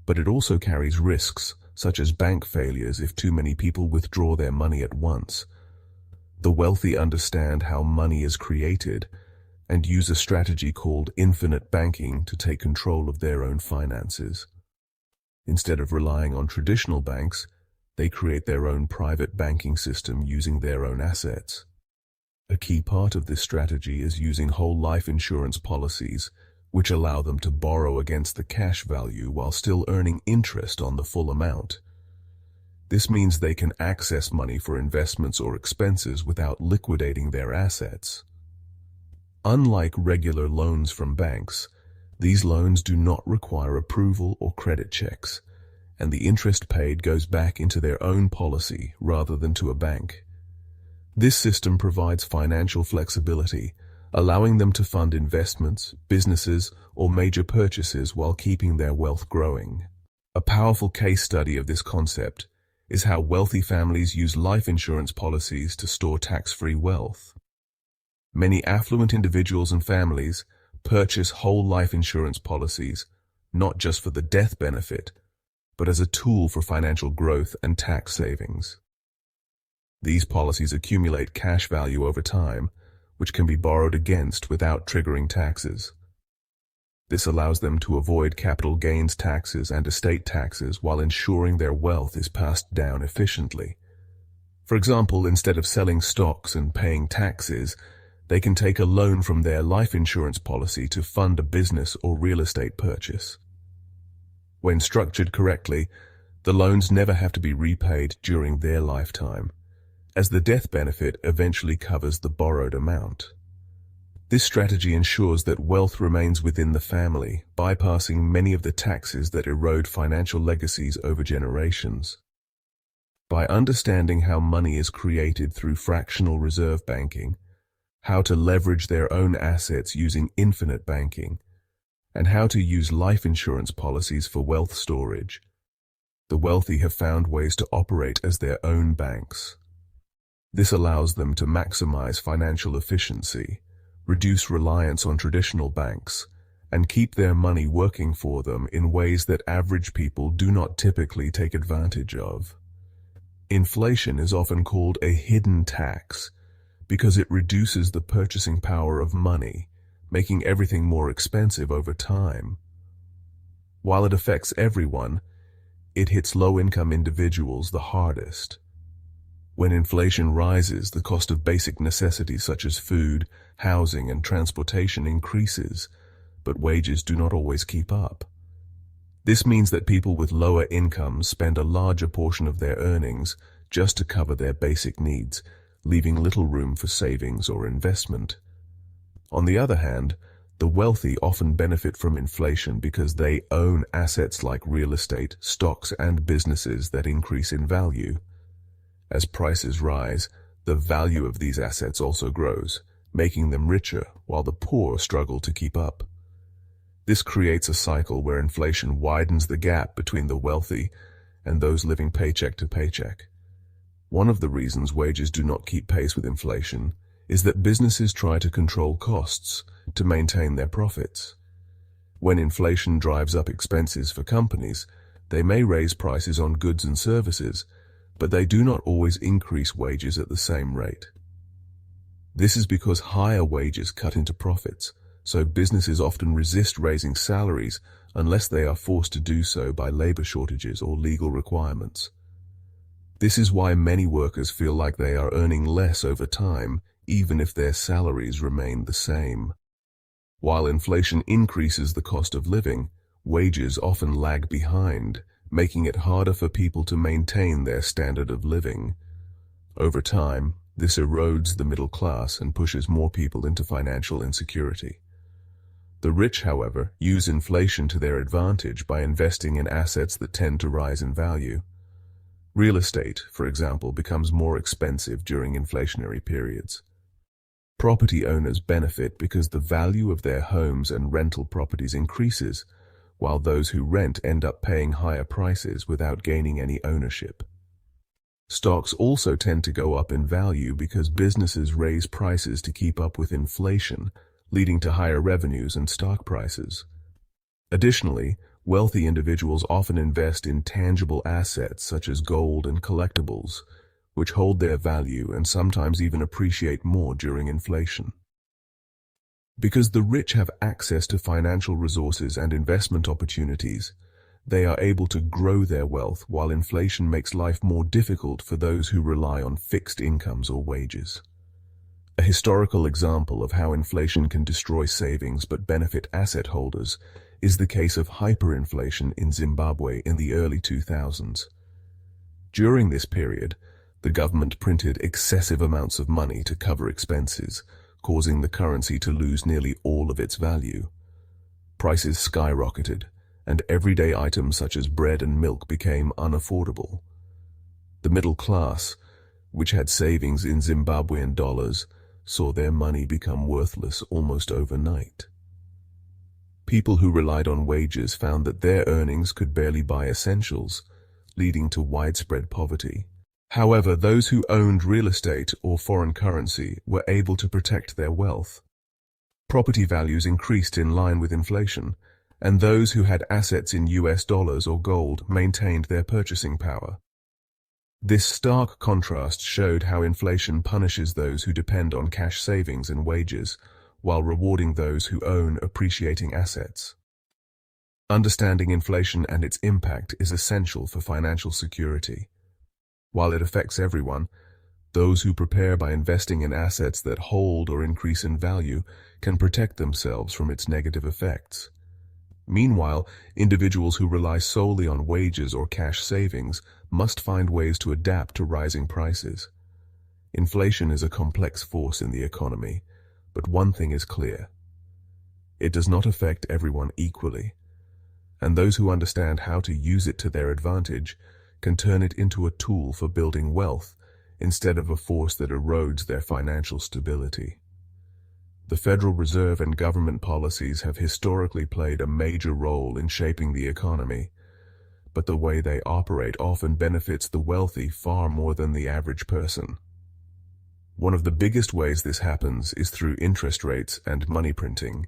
But it also carries risks, such as bank failures if too many people withdraw their money at once. The wealthy understand how money is created and use a strategy called infinite banking to take control of their own finances. Instead of relying on traditional banks, they create their own private banking system using their own assets. A key part of this strategy is using whole life insurance policies, which allow them to borrow against the cash value while still earning interest on the full amount. This means they can access money for investments or expenses without liquidating their assets. Unlike regular loans from banks, these loans do not require approval or credit checks, and the interest paid goes back into their own policy rather than to a bank. This system provides financial flexibility, allowing them to fund investments, businesses, or major purchases while keeping their wealth growing. A powerful case study of this concept is how wealthy families use life insurance policies to store tax-free wealth. Many affluent individuals and families purchase whole life insurance policies, not just for the death benefit, but as a tool for financial growth and tax savings. These policies accumulate cash value over time, which can be borrowed against without triggering taxes. This allows them to avoid capital gains taxes and estate taxes while ensuring their wealth is passed down efficiently. For example, instead of selling stocks and paying taxes, they can take a loan from their life insurance policy to fund a business or real estate purchase. When structured correctly, the loans never have to be repaid during their lifetime, as the death benefit eventually covers the borrowed amount. This strategy ensures that wealth remains within the family, bypassing many of the taxes that erode financial legacies over generations. By understanding how money is created through fractional reserve banking, how to leverage their own assets using infinite banking, and how to use life insurance policies for wealth storage, the wealthy have found ways to operate as their own banks. This allows them to maximize financial efficiency, reduce reliance on traditional banks, and keep their money working for them in ways that average people do not typically take advantage of. Inflation is often called a hidden tax because it reduces the purchasing power of money, making everything more expensive over time. While it affects everyone, it hits low-income individuals the hardest. When inflation rises, the cost of basic necessities such as food, housing, and transportation increases, but wages do not always keep up. This means that people with lower incomes spend a larger portion of their earnings just to cover their basic needs, leaving little room for savings or investment. On the other hand, the wealthy often benefit from inflation because they own assets like real estate, stocks, and businesses that increase in value. As prices rise, the value of these assets also grows, making them richer while the poor struggle to keep up. This creates a cycle where inflation widens the gap between the wealthy and those living paycheck to paycheck. One of the reasons wages do not keep pace with inflation is that businesses try to control costs to maintain their profits. When inflation drives up expenses for companies, they may raise prices on goods and services, but they do not always increase wages at the same rate. This is because higher wages cut into profits, so businesses often resist raising salaries unless they are forced to do so by labor shortages or legal requirements. This is why many workers feel like they are earning less over time, even if their salaries remain the same. While inflation increases the cost of living, wages often lag behind, making it harder for people to maintain their standard of living. Over time, this erodes the middle class and pushes more people into financial insecurity. The rich, however, use inflation to their advantage by investing in assets that tend to rise in value. Real estate, for example, becomes more expensive during inflationary periods. Property owners benefit because the value of their homes and rental properties increases, while those who rent end up paying higher prices without gaining any ownership. Stocks also tend to go up in value because businesses raise prices to keep up with inflation, leading to higher revenues and stock prices. Additionally, wealthy individuals often invest in tangible assets such as gold and collectibles, which hold their value and sometimes even appreciate more during inflation. Because the rich have access to financial resources and investment opportunities, they are able to grow their wealth while inflation makes life more difficult for those who rely on fixed incomes or wages. A historical example of how inflation can destroy savings but benefit asset holders is the case of hyperinflation in Zimbabwe in the early 2000s. During this period, the government printed excessive amounts of money to cover expenses, causing the currency to lose nearly all of its value. Prices skyrocketed, and everyday items such as bread and milk became unaffordable. The middle class, which had savings in Zimbabwean dollars, saw their money become worthless almost overnight. People who relied on wages found that their earnings could barely buy essentials, leading to widespread poverty. However, those who owned real estate or foreign currency were able to protect their wealth. Property values increased in line with inflation, and those who had assets in US dollars or gold maintained their purchasing power. This stark contrast showed how inflation punishes those who depend on cash savings and wages, while rewarding those who own appreciating assets. Understanding inflation and its impact is essential for financial security. While it affects everyone, those who prepare by investing in assets that hold or increase in value can protect themselves from its negative effects. Meanwhile, individuals who rely solely on wages or cash savings must find ways to adapt to rising prices. Inflation is a complex force in the economy, but one thing is clear. It does not affect everyone equally, and those who understand how to use it to their advantage can turn it into a tool for building wealth instead of a force that erodes their financial stability. The Federal Reserve and government policies have historically played a major role in shaping the economy, but the way they operate often benefits the wealthy far more than the average person. One of the biggest ways this happens is through interest rates and money printing.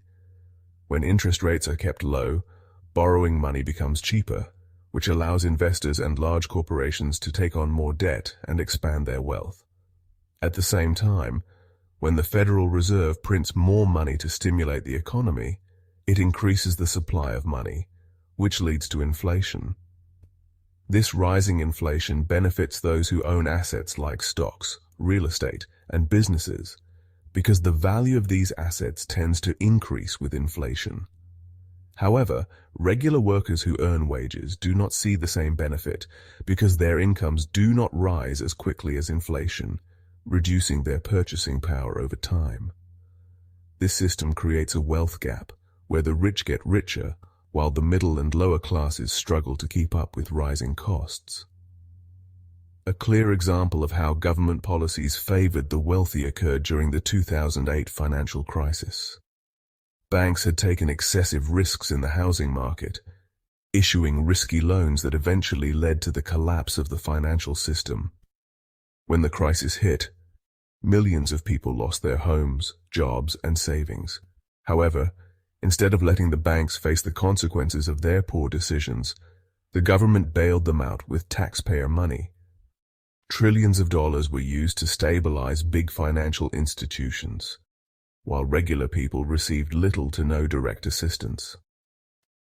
When interest rates are kept low, borrowing money becomes cheaper, which allows investors and large corporations to take on more debt and expand their wealth. At the same time, when the Federal Reserve prints more money to stimulate the economy, it increases the supply of money, which leads to inflation. This rising inflation benefits those who own assets like stocks, real estate, and businesses, because the value of these assets tends to increase with inflation. However, regular workers who earn wages do not see the same benefit because their incomes do not rise as quickly as inflation, reducing their purchasing power over time. This system creates a wealth gap where the rich get richer while the middle and lower classes struggle to keep up with rising costs. A clear example of how government policies favored the wealthy occurred during the 2008 financial crisis. Banks had taken excessive risks in the housing market, issuing risky loans that eventually led to the collapse of the financial system. When the crisis hit, millions of people lost their homes, jobs, and savings. However, instead of letting the banks face the consequences of their poor decisions, the government bailed them out with taxpayer money. Trillions of dollars were used to stabilize big financial institutions, while regular people received little to no direct assistance.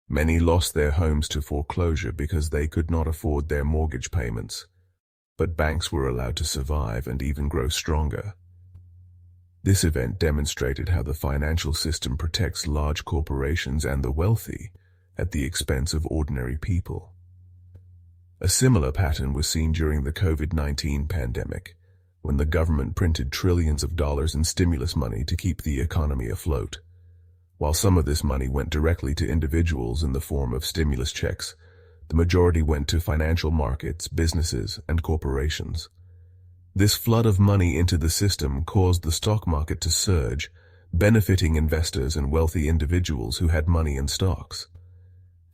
Many lost their homes to foreclosure because they could not afford their mortgage payments, but banks were allowed to survive and even grow stronger. This event demonstrated how the financial system protects large corporations and the wealthy at the expense of ordinary people. A similar pattern was seen during the COVID-19 pandemic, when the government printed trillions of dollars in stimulus money to keep the economy afloat. While some of this money went directly to individuals in the form of stimulus checks, the majority went to financial markets, businesses, and corporations. This flood of money into the system caused the stock market to surge, benefiting investors and wealthy individuals who had money in stocks.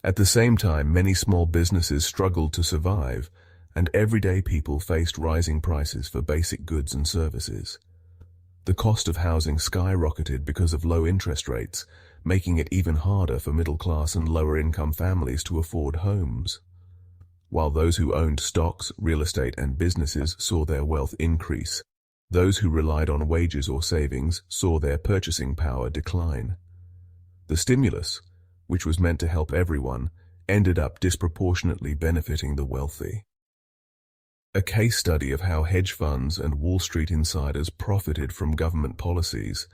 At the same time, many small businesses struggled to survive, and everyday people faced rising prices for basic goods and services. The cost of housing skyrocketed because of low interest rates, making it even harder for middle-class and lower-income families to afford homes. While those who owned stocks, real estate, and businesses saw their wealth increase, those who relied on wages or savings saw their purchasing power decline. The stimulus, which was meant to help everyone, ended up disproportionately benefiting the wealthy. A case study of how hedge funds and Wall Street insiders profited from government policies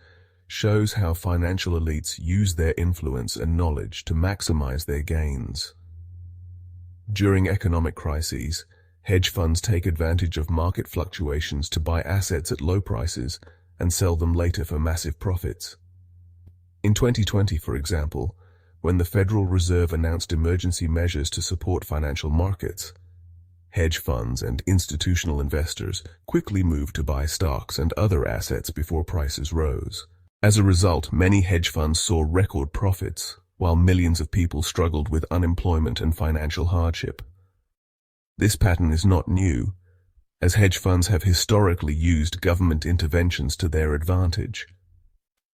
shows how financial elites use their influence and knowledge to maximize their gains. During economic crises, hedge funds take advantage of market fluctuations to buy assets at low prices and sell them later for massive profits. In 2020, for example, when the Federal Reserve announced emergency measures to support financial markets, hedge funds and institutional investors quickly moved to buy stocks and other assets before prices rose. As a result, many hedge funds saw record profits, while millions of people struggled with unemployment and financial hardship. This pattern is not new, as hedge funds have historically used government interventions to their advantage.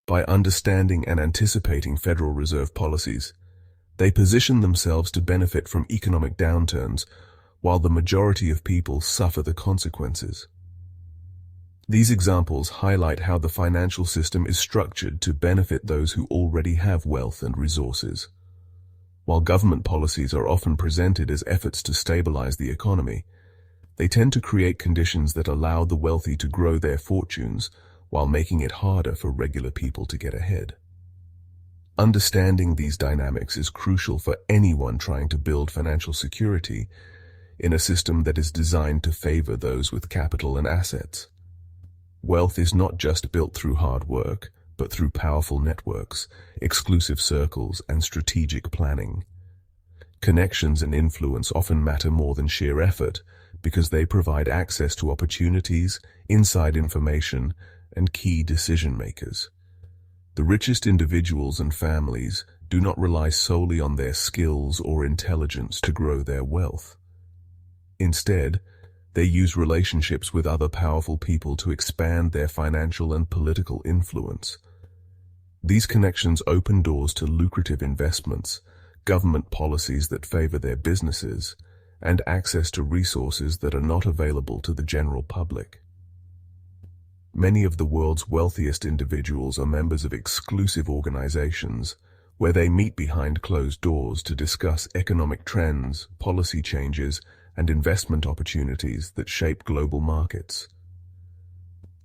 By understanding and anticipating Federal Reserve policies, they position themselves to benefit from economic downturns, while the majority of people suffer the consequences. These examples highlight how the financial system is structured to benefit those who already have wealth and resources. While government policies are often presented as efforts to stabilize the economy, they tend to create conditions that allow the wealthy to grow their fortunes while making it harder for regular people to get ahead. Understanding these dynamics is crucial for anyone trying to build financial security in a system that is designed to favor those with capital and assets. Wealth is not just built through hard work, but through powerful networks, exclusive circles, and strategic planning. Connections and influence often matter more than sheer effort because they provide access to opportunities, inside information, and key decision makers. The richest individuals and families do not rely solely on their skills or intelligence to grow their wealth. Instead, they use relationships with other powerful people to expand their financial and political influence. These connections open doors to lucrative investments, government policies that favor their businesses, and access to resources that are not available to the general public. Many of the world's wealthiest individuals are members of exclusive organizations, where they meet behind closed doors to discuss economic trends, policy changes, and investment opportunities that shape global markets.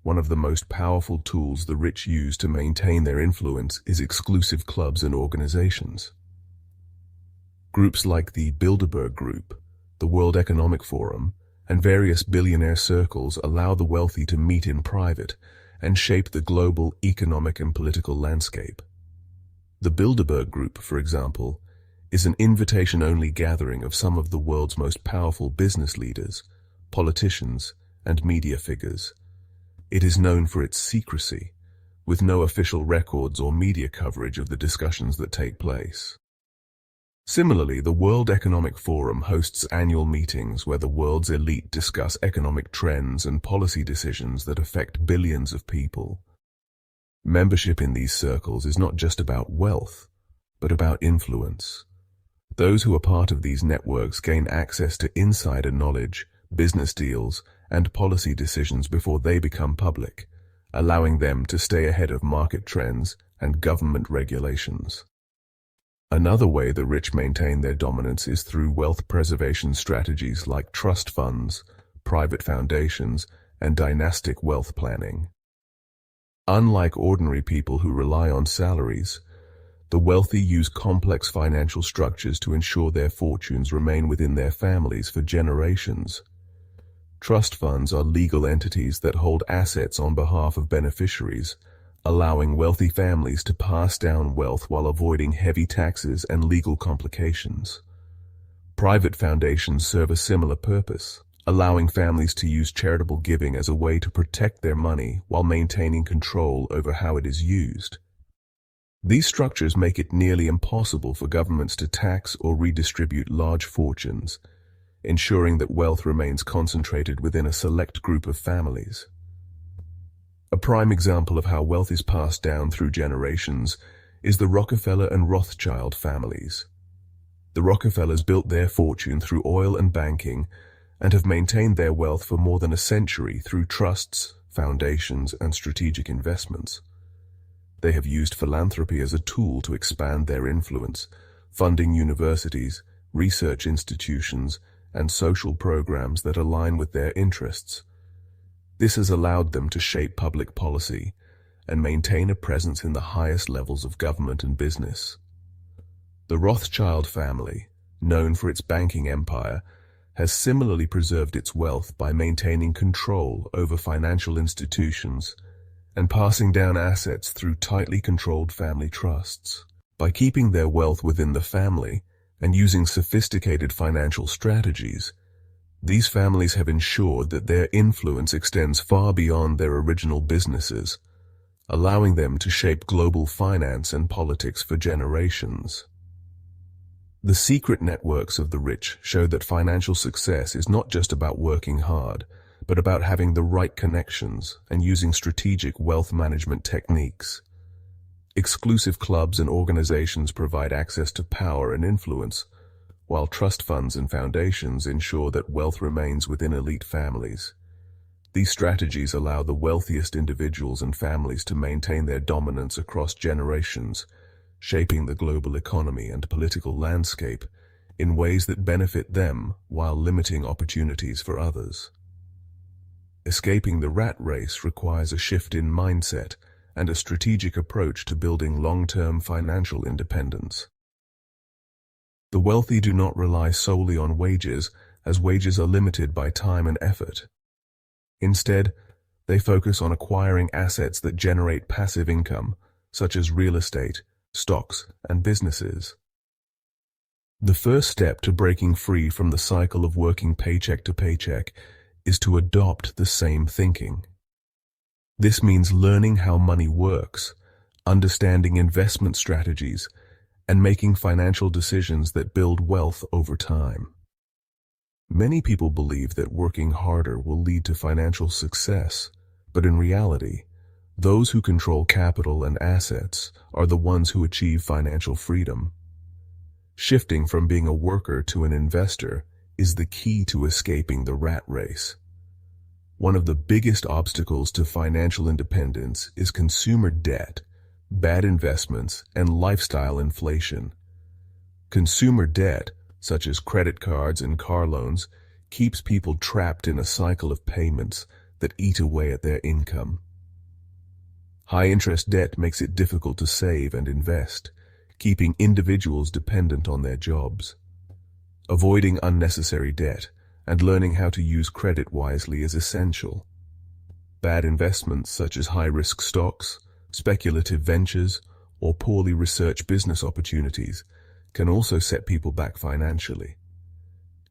One of the most powerful tools the rich use to maintain their influence is exclusive clubs and organizations. Groups like the Bilderberg Group, the World Economic Forum, and various billionaire circles allow the wealthy to meet in private and shape the global economic and political landscape. The Bilderberg Group, for example, is an invitation-only gathering of some of the world's most powerful business leaders, politicians, and media figures. It is known for its secrecy, with no official records or media coverage of the discussions that take place. Similarly, the World Economic Forum hosts annual meetings where the world's elite discuss economic trends and policy decisions that affect billions of people. Membership in these circles is not just about wealth, but about influence. Those who are part of these networks gain access to insider knowledge, business deals, and policy decisions before they become public, allowing them to stay ahead of market trends and government regulations. Another way the rich maintain their dominance is through wealth preservation strategies like trust funds, private foundations, and dynastic wealth planning. Unlike ordinary people who rely on salaries, the wealthy use complex financial structures to ensure their fortunes remain within their families for generations. Trust funds are legal entities that hold assets on behalf of beneficiaries, allowing wealthy families to pass down wealth while avoiding heavy taxes and legal complications. Private foundations serve a similar purpose, allowing families to use charitable giving as a way to protect their money while maintaining control over how it is used. These structures make it nearly impossible for governments to tax or redistribute large fortunes, ensuring that wealth remains concentrated within a select group of families. A prime example of how wealth is passed down through generations is the Rockefeller and Rothschild families. The Rockefellers built their fortune through oil and banking and have maintained their wealth for more than a century through trusts, foundations, and strategic investments. They have used philanthropy as a tool to expand their influence, funding universities, research institutions, and social programs that align with their interests. This has allowed them to shape public policy and maintain a presence in the highest levels of government and business. The Rothschild family, known for its banking empire, has similarly preserved its wealth by maintaining control over financial institutions and passing down assets through tightly controlled family trusts. By keeping their wealth within the family and using sophisticated financial strategies, these families have ensured that their influence extends far beyond their original businesses, allowing them to shape global finance and politics for generations. The secret networks of the rich show that financial success is not just about working hard, but about having the right connections and using strategic wealth management techniques. Exclusive clubs and organizations provide access to power and influence, while trust funds and foundations ensure that wealth remains within elite families. These strategies allow the wealthiest individuals and families to maintain their dominance across generations, shaping the global economy and political landscape in ways that benefit them while limiting opportunities for others. Escaping the rat race requires a shift in mindset and a strategic approach to building long-term financial independence. The wealthy do not rely solely on wages, as wages are limited by time and effort. Instead, they focus on acquiring assets that generate passive income, such as real estate, stocks, and businesses. The first step to breaking free from the cycle of working paycheck to paycheck is to adopt the same thinking. This means learning how money works, understanding investment strategies, and making financial decisions that build wealth over time. Many people believe that working harder will lead to financial success, but in reality, those who control capital and assets are the ones who achieve financial freedom. Shifting from being a worker to an investor is the key to escaping the rat race. One of the biggest obstacles to financial independence is consumer debt, bad investments, and lifestyle inflation. Consumer debt, such as credit cards and car loans, keeps people trapped in a cycle of payments that eat away at their income. High-interest debt makes it difficult to save and invest, keeping individuals dependent on their jobs. Avoiding unnecessary debt and learning how to use credit wisely is essential. Bad investments such as high-risk stocks, speculative ventures, or poorly researched business opportunities can also set people back financially.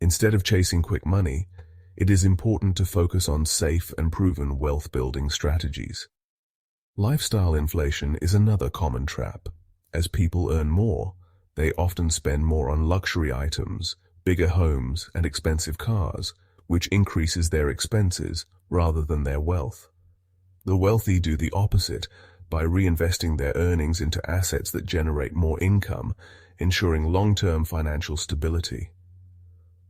Instead of chasing quick money, it is important to focus on safe and proven wealth-building strategies. Lifestyle inflation is another common trap. As people earn more, they often spend more on luxury items, bigger homes, and expensive cars, which increases their expenses rather than their wealth. The wealthy do the opposite by reinvesting their earnings into assets that generate more income, ensuring long-term financial stability.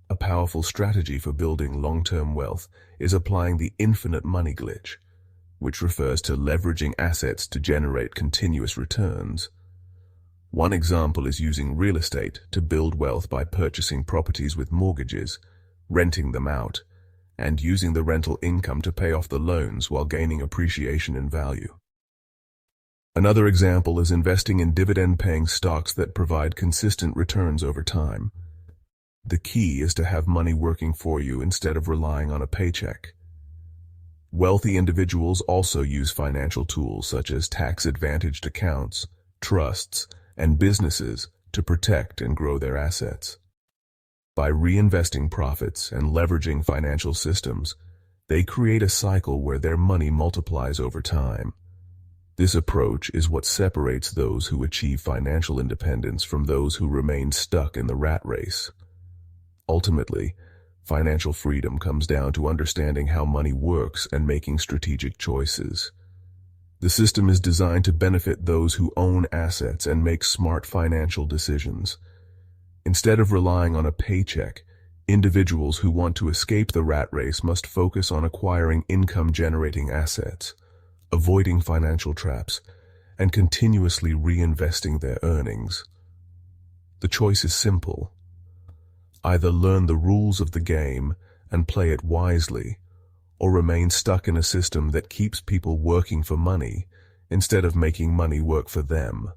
A powerful strategy for building long-term wealth is applying the infinite money glitch, which refers to leveraging assets to generate continuous returns. One example is using real estate to build wealth by purchasing properties with mortgages, renting them out, and using the rental income to pay off the loans while gaining appreciation in value. Another example is investing in dividend-paying stocks that provide consistent returns over time. The key is to have money working for you instead of relying on a paycheck. Wealthy individuals also use financial tools such as tax-advantaged accounts, trusts, and businesses to protect and grow their assets. By reinvesting profits and leveraging financial systems, they create a cycle where their money multiplies over time. This approach is what separates those who achieve financial independence from those who remain stuck in the rat race. Ultimately, financial freedom comes down to understanding how money works and making strategic choices. The system is designed to benefit those who own assets and make smart financial decisions. Instead of relying on a paycheck, individuals who want to escape the rat race must focus on acquiring income-generating assets, avoiding financial traps, and continuously reinvesting their earnings. The choice is simple. Either learn the rules of the game and play it wisely, or remain stuck in a system that keeps people working for money instead of making money work for them.